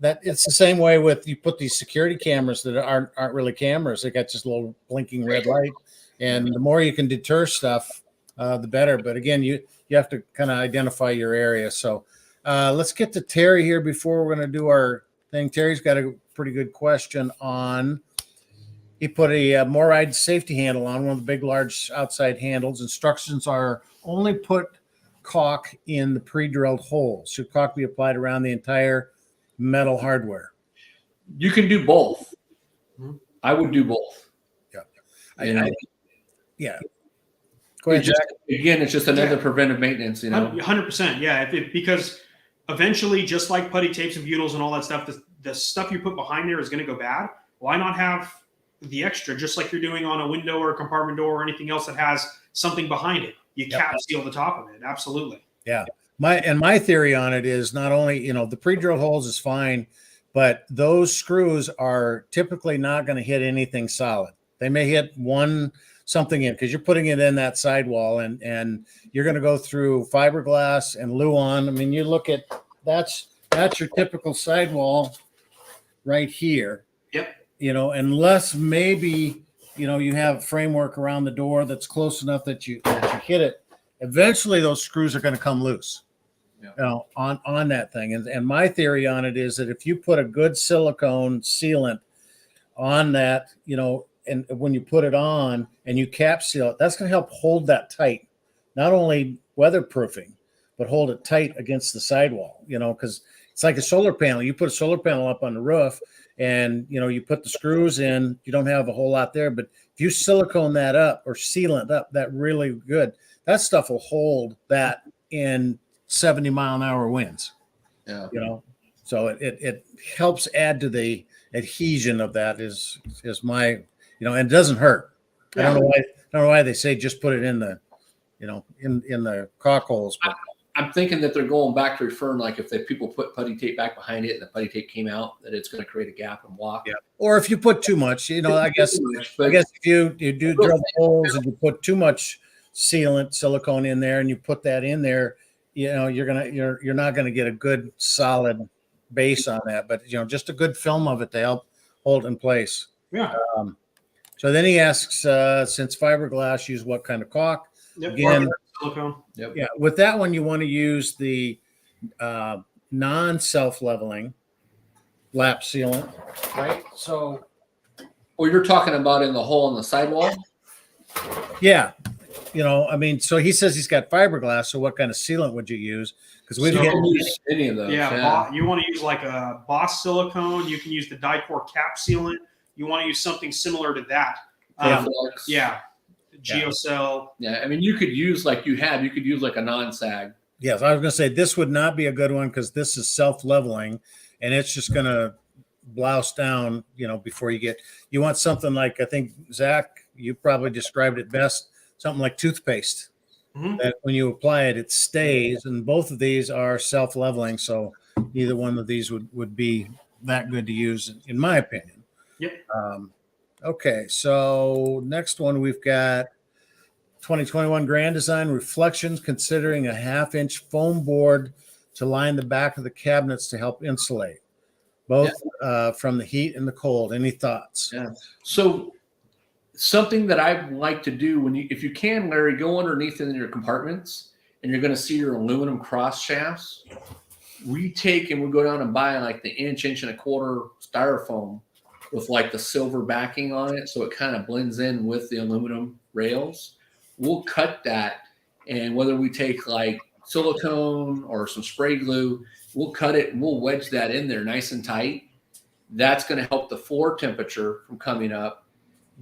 that it's the same way with, you put these security cameras that aren't really cameras. They got just a little blinking red light. And the more you can deter stuff, the better. But again, you have to kind of identify your area. So let's get to Terry here before we're going to do our thing. Terry's got a pretty good question on, he put a Moride safety handle on one of the big, large outside handles. Instructions are only put caulk in the pre-drilled holes. Should caulk be applied around the entire metal hardware? You can do both. I would do both. Yeah. Yeah. Go ahead, Jack. Again, it's just another preventive maintenance, 100%. Yeah. Because eventually, just like putty tapes and butyls and all that stuff, the stuff you put behind there is going to go bad. Why not have the extra, just like you're doing on a window or a compartment door or anything else that has something behind it? You cap seal the top of it. Absolutely. Yeah. My theory on it is not only, the pre-drill holes is fine, but those screws are typically not going to hit anything solid. They may hit something in, because you're putting it in that sidewall, and you're going to go through fiberglass and Luan. I mean, you look at, that's your typical sidewall right here. Yep. Unless maybe, you have framework around the door that's close enough that you hit it. Eventually those screws are going to come loose. on that thing. And my theory on it is that if you put a good silicone sealant on that, and when you put it on and you cap seal it, that's going to help hold that tight, not only weatherproofing, but hold it tight against the sidewall, because it's like a solar panel. You put a solar panel up on the roof and, you put the screws in, you don't have a whole lot there, but if you silicone that up or sealant up that really good, that stuff will hold that in 70-mile-an-hour winds. Yeah. So it helps add to the adhesion of that is my, and it doesn't hurt. Yeah. I don't know why they say just put it in the, in the caulk holes. But I'm thinking that they're going back to referring, like if people put putty tape back behind it and the putty tape came out, that it's going to create a gap and block. yeah. Or if you put too much, I guess if you do drill the holes and you put too much silicone in there and you put that in there, you're not gonna get a good solid base on that, but just a good film of it to help hold in place. Yeah. So then he asks, since fiberglass, use what kind of caulk? Yep. Again, Silicone. Yep. yeah, with that one you want to use the non-self-leveling lap sealant, right? So, you're talking about in the hole in the sidewall? yeah. So he says he's got fiberglass. So what kind of sealant would you use? Because we So can use any of those. Yeah. You want to use like a Boss silicone. You can use the Dicor cap sealant. You want to use something similar to that. Yeah. Geocell. Yeah. I mean, you could use like you could use like a non-sag. Yes, I was going to say this would not be a good one because this is self-leveling, and it's just going to blouse down. Before you want something like, I think Zach, you probably described it best. Something like toothpaste, that when you apply it, it stays. And both of these are self-leveling, so neither one of these would be that good to use, in my opinion. Yep. Okay, so next one we've got 2021 Grand Design Reflections, considering a 1/2-inch foam board to line the back of the cabinets to help insulate, both from the heat and the cold. Any thoughts? Yeah. So something that I like to do if you can, Larry, go underneath in your compartments and you're going to see your aluminum cross shafts. We go down and buy like the inch and a quarter styrofoam with like the silver backing on it. So it kind of blends in with the aluminum rails. We'll cut that. And whether we take like silicone or some spray glue, we'll cut it and we'll wedge that in there nice and tight. That's going to help the floor temperature from coming up.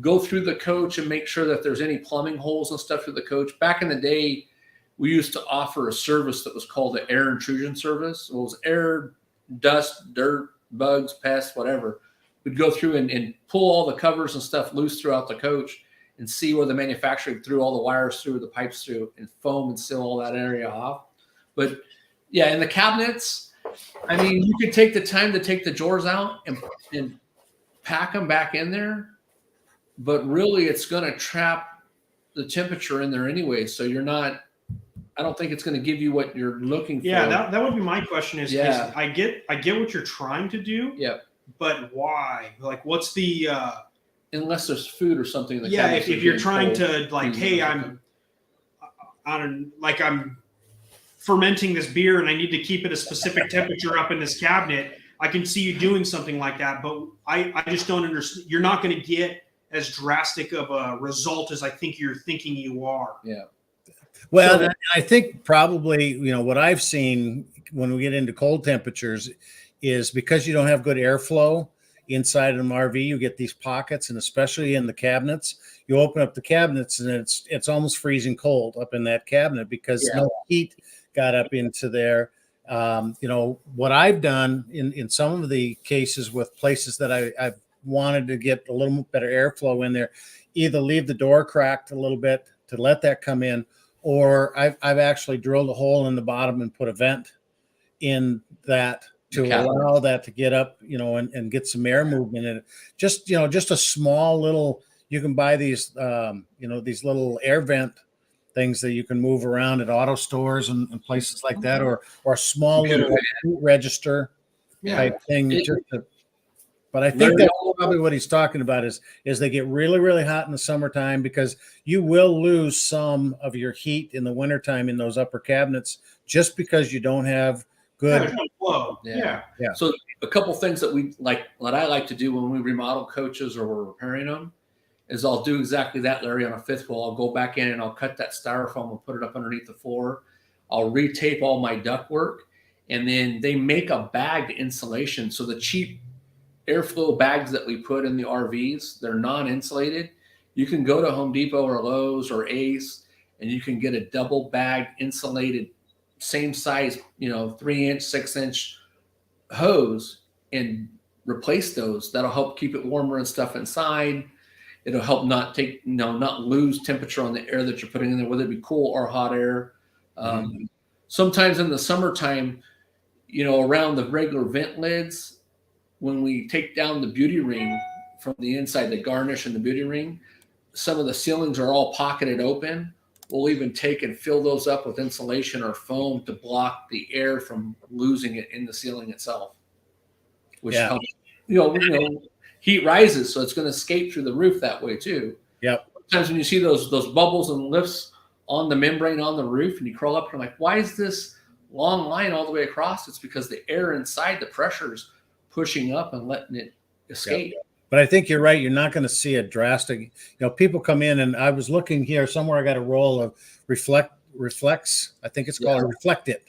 Go through the coach and make sure that there's any plumbing holes and stuff through the coach. Back in the day, we used to offer a service that was called the air intrusion service. It was air, dust, dirt, bugs, pests, whatever. We'd go through and pull all the covers and stuff loose throughout the coach and see where the manufacturer threw all the wires through, the pipes through, and foam and seal all that area off. But yeah, in the cabinets, I mean, you could take the time to take the drawers out and pack them back in there. But really, it's going to trap the temperature in there anyway. So I don't think it's going to give you what you're looking for. Yeah, that would be my question is I get what you're trying to do. Yeah. But why? Like, what's the unless there's food or something. If you're trying to like, hey, I'm fermenting this beer and I need to keep it a specific temperature up in this cabinet, I can see you doing something like that. But I just don't understand. You're not going to get as drastic of a result as I think you're thinking you are. Yeah. Well, I think probably, what I've seen when we get into cold temperatures is because you don't have good airflow inside an RV, you get these pockets, and especially in the cabinets, you open up the cabinets and it's almost freezing cold up in that cabinet because no heat got up into there. What I've done in some of the cases with places that I've wanted to get a little better airflow in there, either leave the door cracked a little bit to let that come in, or I've actually drilled a hole in the bottom and put a vent in that to allow that to get up, and get some air movement in it. Just a small little, you can buy these, these little air vent things that you can move around at auto stores and places like that, or a small little register type thing. But I think that's probably what he's talking about is they get really, really hot in the summertime, because you will lose some of your heat in the wintertime in those upper cabinets just because you don't have good flow. Yeah. So a couple things that we like, what I like to do when we remodel coaches or we're repairing them, is I'll do exactly that, Larry. On a fifth wall, I'll go back in and I'll cut that styrofoam and put it up underneath the floor. I'll retape all my ductwork, and then they make a bagged insulation. So the cheap airflow bags that we put in the RVs, they're non-insulated. You can go to Home Depot or Lowe's or Ace, and you can get a double bagged insulated, same size, 3-inch, 6-inch hose, and replace those. That'll help keep it warmer and stuff inside. It'll help not lose temperature on the air that you're putting in there, whether it be cool or hot air. Sometimes in the summertime, around the regular vent lids, when we take down the beauty ring from the inside, the garnish and the beauty ring, some of the ceilings are all pocketed open. We'll even take and fill those up with insulation or foam to block the air from losing it in the ceiling itself, which helps. Heat rises, so it's going to escape through the roof that way too. Yep. Sometimes when you see those bubbles and lifts on the membrane on the roof, and you crawl up, and you're like, why is this long line all the way across? It's because the air inside, the pressure's pushing up and letting it escape. Yep. But I think you're right. You're not going to see a drastic, people come in, and I was looking here somewhere. I got a roll of Reflex. I think it's called Reflect It.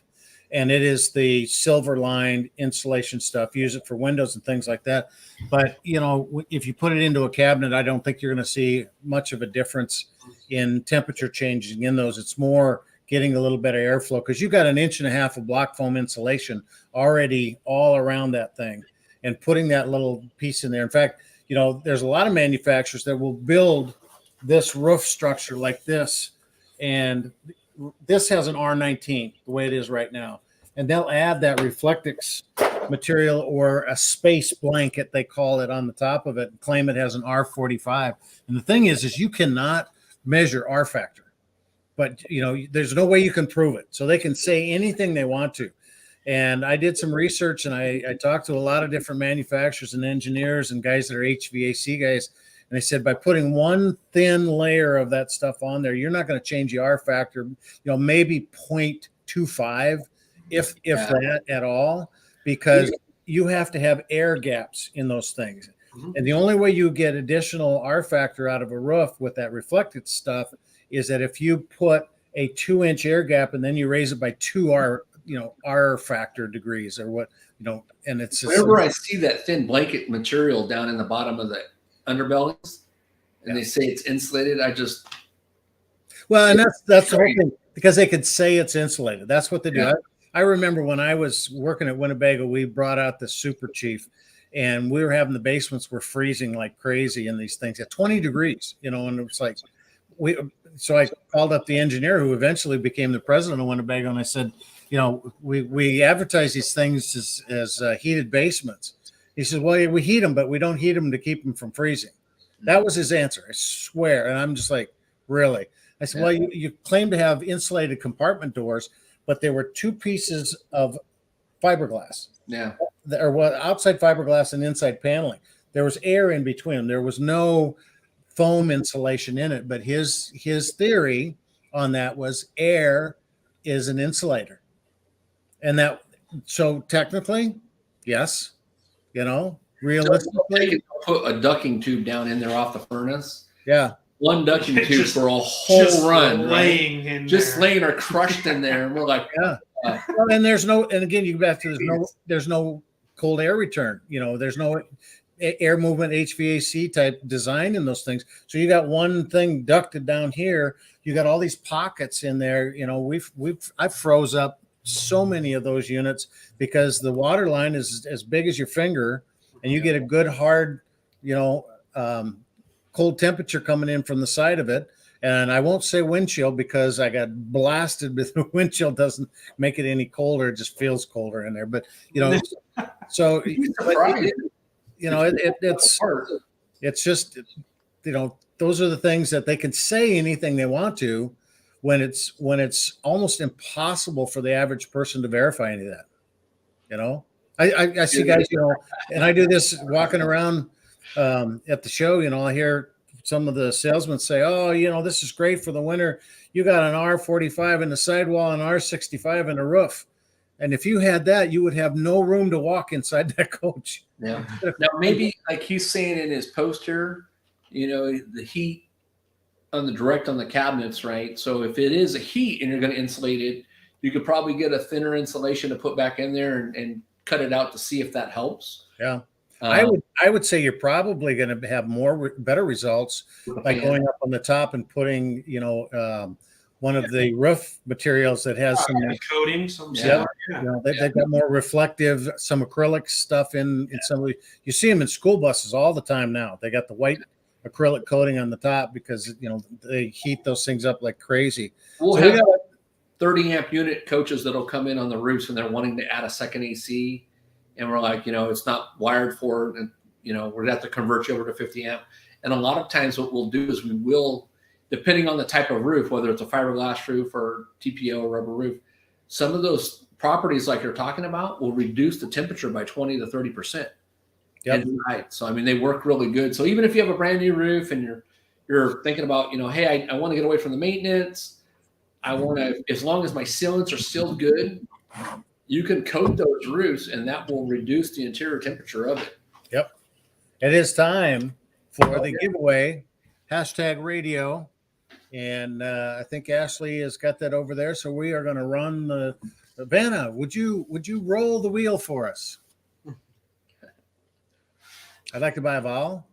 And it is the silver lined insulation stuff. Use it for windows and things like that. But, if you put it into a cabinet, I don't think you're going to see much of a difference in temperature changing in those. It's more getting a little bit of airflow, because you've got 1.5 inches of block foam insulation already all around that thing, and putting that little piece in there. In fact, there's a lot of manufacturers that will build this roof structure like this, and this has an R19 the way it is right now, and they'll add that Reflectix material or a space blanket, they call it, on the top of it, and claim it has an R45. And the thing is you cannot measure R factor, but there's no way you can prove it. So they can say anything they want to. And I did some research, and I talked to a lot of different manufacturers and engineers and guys that are HVAC guys. And they said, by putting one thin layer of that stuff on there, you're not going to change the R factor, maybe 0.25, if that at all, because you have to have air gaps in those things. And the only way you get additional R factor out of a roof with that reflected stuff is that if you put a 2-inch air gap and then you raise it by 2 R factor degrees or what, and it's just, whenever I see that thin blanket material down in the bottom of the underbellies and they say it's insulated, I just, and that's the whole thing, because they could say it's insulated. That's what they do. I remember when I was working at Winnebago, we brought out the Super Chief, and we were having the basements were freezing like crazy in these things at 20 degrees, and it was like, so I called up the engineer who eventually became the president of Winnebago, and I said, we advertise these things as heated basements. He said, well, we heat them, but we don't heat them to keep them from freezing. That was his answer, I swear. And I'm just like, really? I said, well, you claim to have insulated compartment doors, but there were 2 pieces of fiberglass. Yeah. Or what, outside fiberglass and inside paneling. There was air in between them. There was no foam insulation in it. But his theory on that was air is an insulator. And so technically, yes, realistically, put a ducting tube down in there off the furnace. Yeah. One ducting tube for a whole run, laying right? in just there. Laying or crushed in there. And we're like, and again, you go back to there's no cold air return. There's no air movement, HVAC type design in those things. So you got one thing ducted down here. You got all these pockets in there. I've froze up so many of those units because the water line is as big as your finger, and you get a good hard, cold temperature coming in from the side of it. And I won't say windshield because I got blasted with the windshield. Doesn't make it any colder. It just feels colder in there. But, so, it's just, those are the things that they can say anything they want to when it's almost impossible for the average person to verify any of that. I see guys, and I do this walking around at the show. I hear some of the salesmen say, "Oh, this is great for the winter. You got an R45 in the sidewall and R65 in the roof." And if you had that, you would have no room to walk inside that coach. Yeah. Now, maybe like he's saying in his poster, the heat on the cabinets, right? So if it is a heat and you're going to insulate it, you could probably get a thinner insulation to put back in there and cut it out to see if that helps. Yeah. I would say you're probably going to have better results by going up on the top and putting, one of the roof materials that has some coating. They've got more reflective, some acrylic stuff in some of the, you see them in school buses all the time now. They got the white acrylic coating on the top because, they heat those things up like crazy. We got 30 amp unit coaches that'll come in on the roofs and they're wanting to add a second AC. And we're like, it's not wired for it. And, we're going to have to convert you over to 50 amp. And a lot of times what we'll do is we will, depending on the type of roof, whether it's a fiberglass roof or TPO or rubber roof, some of those properties like you're talking about will reduce the temperature by 20 to 30%. Yep. Right. So, they work really good. So even if you have a brand new roof and you're thinking about, hey, I want to get away from the maintenance. I want to, as long as my sealants are still good, you can coat those roofs and that will reduce the interior temperature of it. Yep. It is time for the giveaway, #radio. And I think Ashley has got that over there. So we are going to run the Vanna. Would you roll the wheel for us? I'd like to buy a vowel.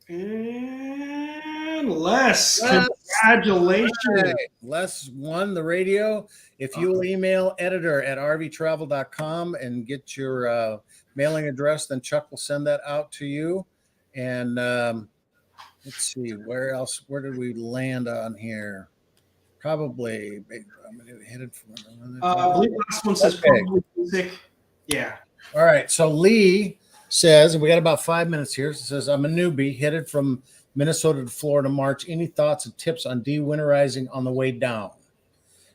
And Les, congratulations. Right. Les won the radio. If you'll email editor@rvtravel.com and get your mailing address, then Chuck will send that out to you. And let's see, where did we land on here? Probably, I'm headed for. I believe the last one says probably music. Yeah. All right. So Lee says, and we got about 5 minutes here. It says, I'm a newbie headed from Minnesota to Florida March. Any thoughts and tips on dewinterizing on the way down?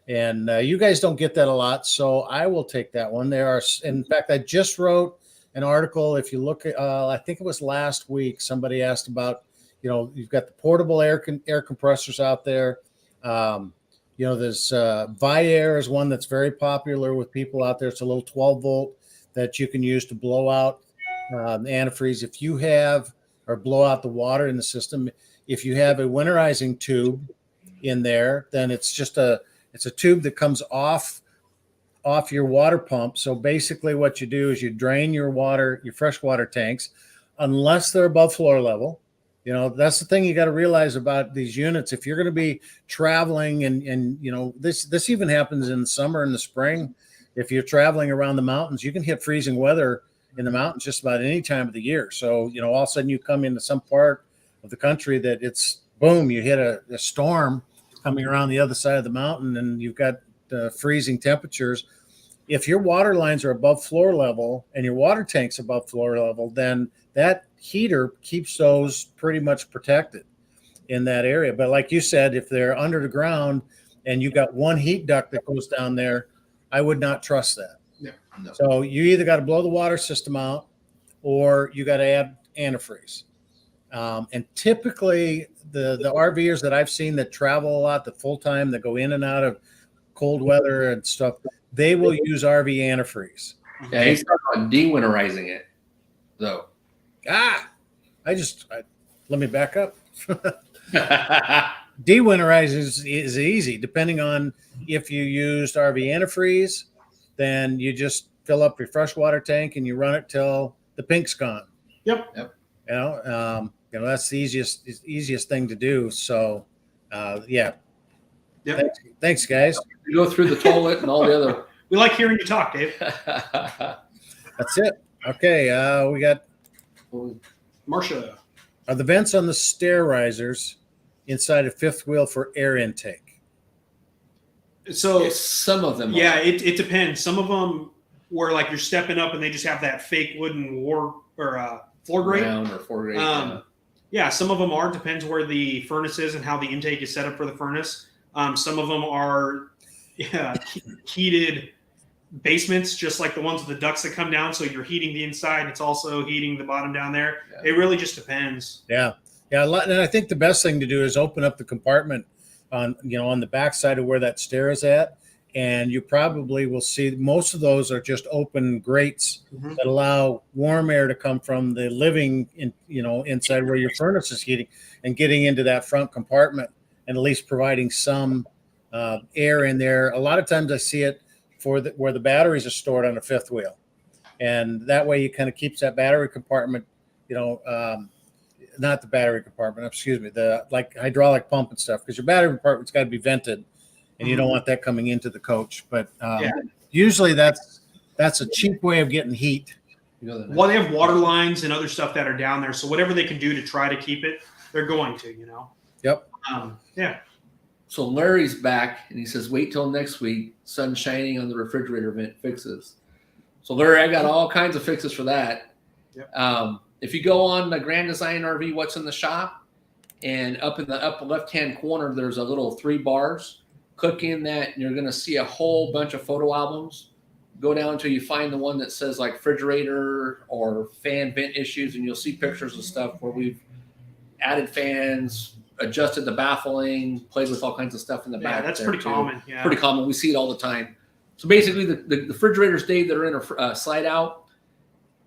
And you guys don't get that a lot, so I will take that one. In fact, I just wrote an article. If you look at, I think it was last week, somebody asked about, you've got the portable air compressors out there. There's Viair is one that's very popular with people out there. It's a little 12 volt that you can use to blow out the antifreeze. If you have, or blow out the water in the system, if you have a winterizing tube in there, then it's a tube that comes off your water pump. So basically what you do is you drain your freshwater tanks, unless they're above floor level. That's the thing you got to realize about these units. If you're going to be traveling and this even happens in the summer and the spring. If you're traveling around the mountains, you can hit freezing weather in the mountains just about any time of the year. So, all of a sudden you come into some part of the country that it's boom, you hit a storm coming around the other side of the mountain and you've got freezing temperatures. If your water lines are above floor level and your water tank's above floor level, then that heater keeps those pretty much protected in that area. But like you said, if they're under the ground and you've got one heat duct that goes down there, I would not trust that. No. So you either got to blow the water system out or you got to add antifreeze. And typically the RVers that I've seen that travel a lot, the full time, that go in and out of cold weather and stuff, they will use RV antifreeze. Yeah, he's talking about dewinterizing it, though. Let me back up. Dewinterize is easy, depending on if you used RV antifreeze, then you just fill up your freshwater tank and you run it till the pink's gone. Yep. That's the easiest thing to do. So, yeah. Yep. Thanks, guys. You go through the toilet and all the other. We like hearing you talk, Dave. That's it. Okay. We got Marcia. Are the vents on the stair risers inside a fifth wheel for air intake? So some of them. Yeah, it depends. Some of them where like you're stepping up and they just have that fake wooden floor grate. Round or floor grate. Yeah, some of them are. Depends where the furnace is and how the intake is set up for the furnace. Some of them are heated basements, just like the ones with the ducts that come down. So you're heating the inside. It's also heating the bottom down there. Yeah. It really just depends. Yeah. Yeah. And I think the best thing to do is open up the compartment on the back side of where that stair is at. And you probably will see most of those are just open grates that allow warm air to come from the living inside where your furnace is heating and getting into that front compartment, and at least providing some air in there. A lot of times I see it where the batteries are stored on a fifth wheel, and that way you kind of keeps that battery compartment, not the battery compartment, excuse me, the like hydraulic pump and stuff, because your battery compartment's got to be vented, and you don't want that coming into the coach. But usually that's a cheap way of getting heat. Well, they have water lines and other stuff that are down there, so whatever they can do to try to keep it, they're going to. Yep. Yeah. So Larry's back, and he says, wait till next week. Sun shining on the refrigerator vent fixes. So Larry, I got all kinds of fixes for that. Yep. If you go on the Grand Design RV, What's in the Shop, and up in the upper left-hand corner, there's a little 3 bars. Click in that, and you're going to see a whole bunch of photo albums. Go down until you find the one that says like refrigerator or fan vent issues, and you'll see pictures of stuff where we've added fans, adjusted the baffling, played with all kinds of stuff in the back. That's pretty common. Yeah. Pretty common. We see it all the time. So basically, the refrigerators, Dave, that are in a slide out,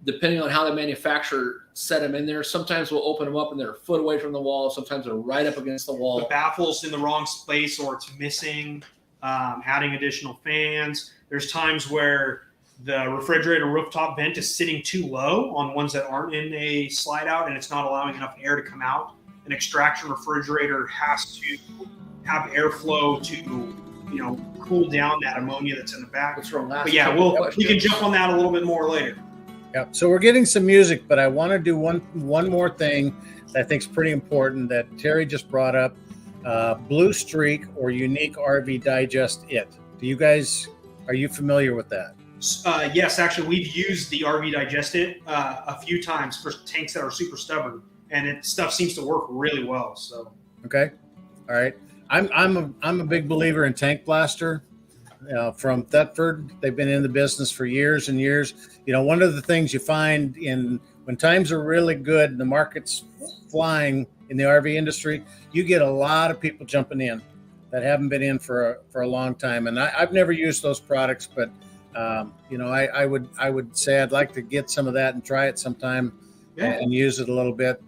depending on how the manufacturer set them in there, sometimes we'll open them up and they're a foot away from the wall. Sometimes they're right up against the wall. The baffle's in the wrong place, or it's missing. Adding additional fans. There's times where the refrigerator rooftop vent is sitting too low on ones that aren't in a slide out, and it's not allowing enough air to come out. An extraction refrigerator has to have airflow to, cool down that ammonia that's in the back. But yeah, we can jump on that a little bit more later. Yeah. So we're getting some music, but I want to do one more thing that I think is pretty important that Terry just brought up. Blue Streak or Unique RV Digest It. Are you familiar with that? Yes, actually, we've used the RV Digest It a few times for tanks that are super stubborn, and stuff seems to work really well. So okay, all right. I'm a big believer in Tank Blaster from Thetford. They've been in the business for years and years. One of the things you find when times are really good and the market's flying in the RV industry, you get a lot of people jumping in that haven't been in for a long time. And I've never used those products, but I would say I'd like to get some of that and try it sometime and use it a little bit.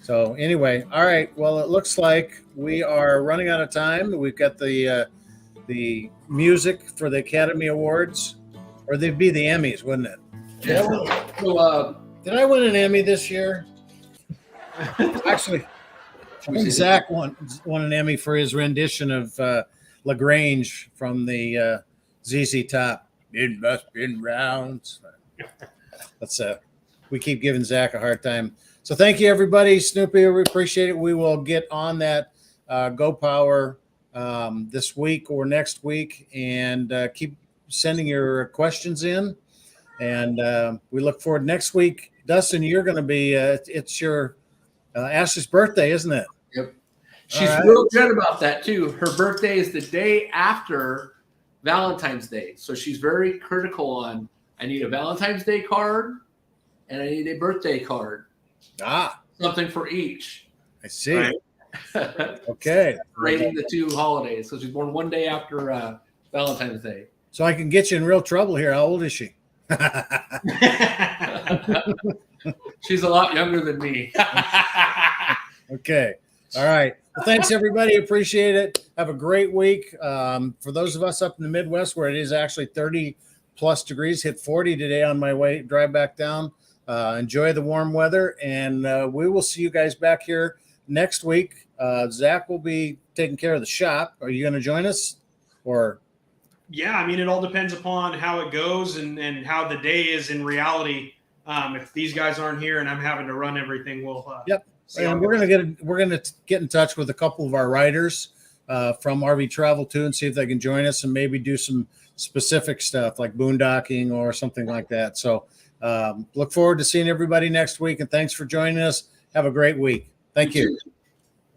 So anyway, all right. Well, it looks like we are running out of time. We've got the music for the Academy Awards, or they'd be the Emmys, wouldn't it? Yeah. So, did I win an Emmy this year? Actually, I think Zach won an Emmy for his rendition of LaGrange from the ZZ Top. It must been rounds. We keep giving Zach a hard time. So thank you, everybody. Snoopy, we appreciate it. We will get on that Go Power this week or next week, and keep sending your questions in. And we look forward next week. Dustin, you're going to be, it's your Ashley's birthday, isn't it? Yep. She's real good about that, too. Her birthday is the day after Valentine's Day. So she's very critical on, I need a Valentine's Day card and I need a birthday card. Something for each. I see. Right. Okay. Rating the two holidays. So she's born one day after Valentine's Day. So I can get you in real trouble here. How old is she? She's a lot younger than me. Okay. All right. Well, thanks, everybody. Appreciate it. Have a great week. For those of us up in the Midwest where it is actually 30+ degrees, hit 40 today on my way, drive back down. Enjoy the warm weather, and we will see you guys back here next week. Zach will be taking care of the shop. Are you going to join us? Or yeah, I mean, it all depends upon how it goes and how the day is in reality. If these guys aren't here and I'm having to run everything, we'll yep. And we're gonna get in touch with a couple of our writers from RV Travel too, and see if they can join us and maybe do some specific stuff like boondocking or something like that. So look forward to seeing everybody next week, and thanks for joining us. Have a great week. Thank you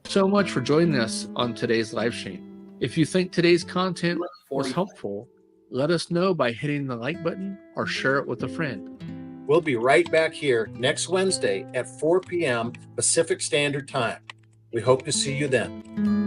so much for joining us on today's live stream. If you think today's content was helpful, let us know by hitting the like button or share it with a friend. We'll be right back here next Wednesday at 4 p.m. Pacific Standard Time. We hope to see you then.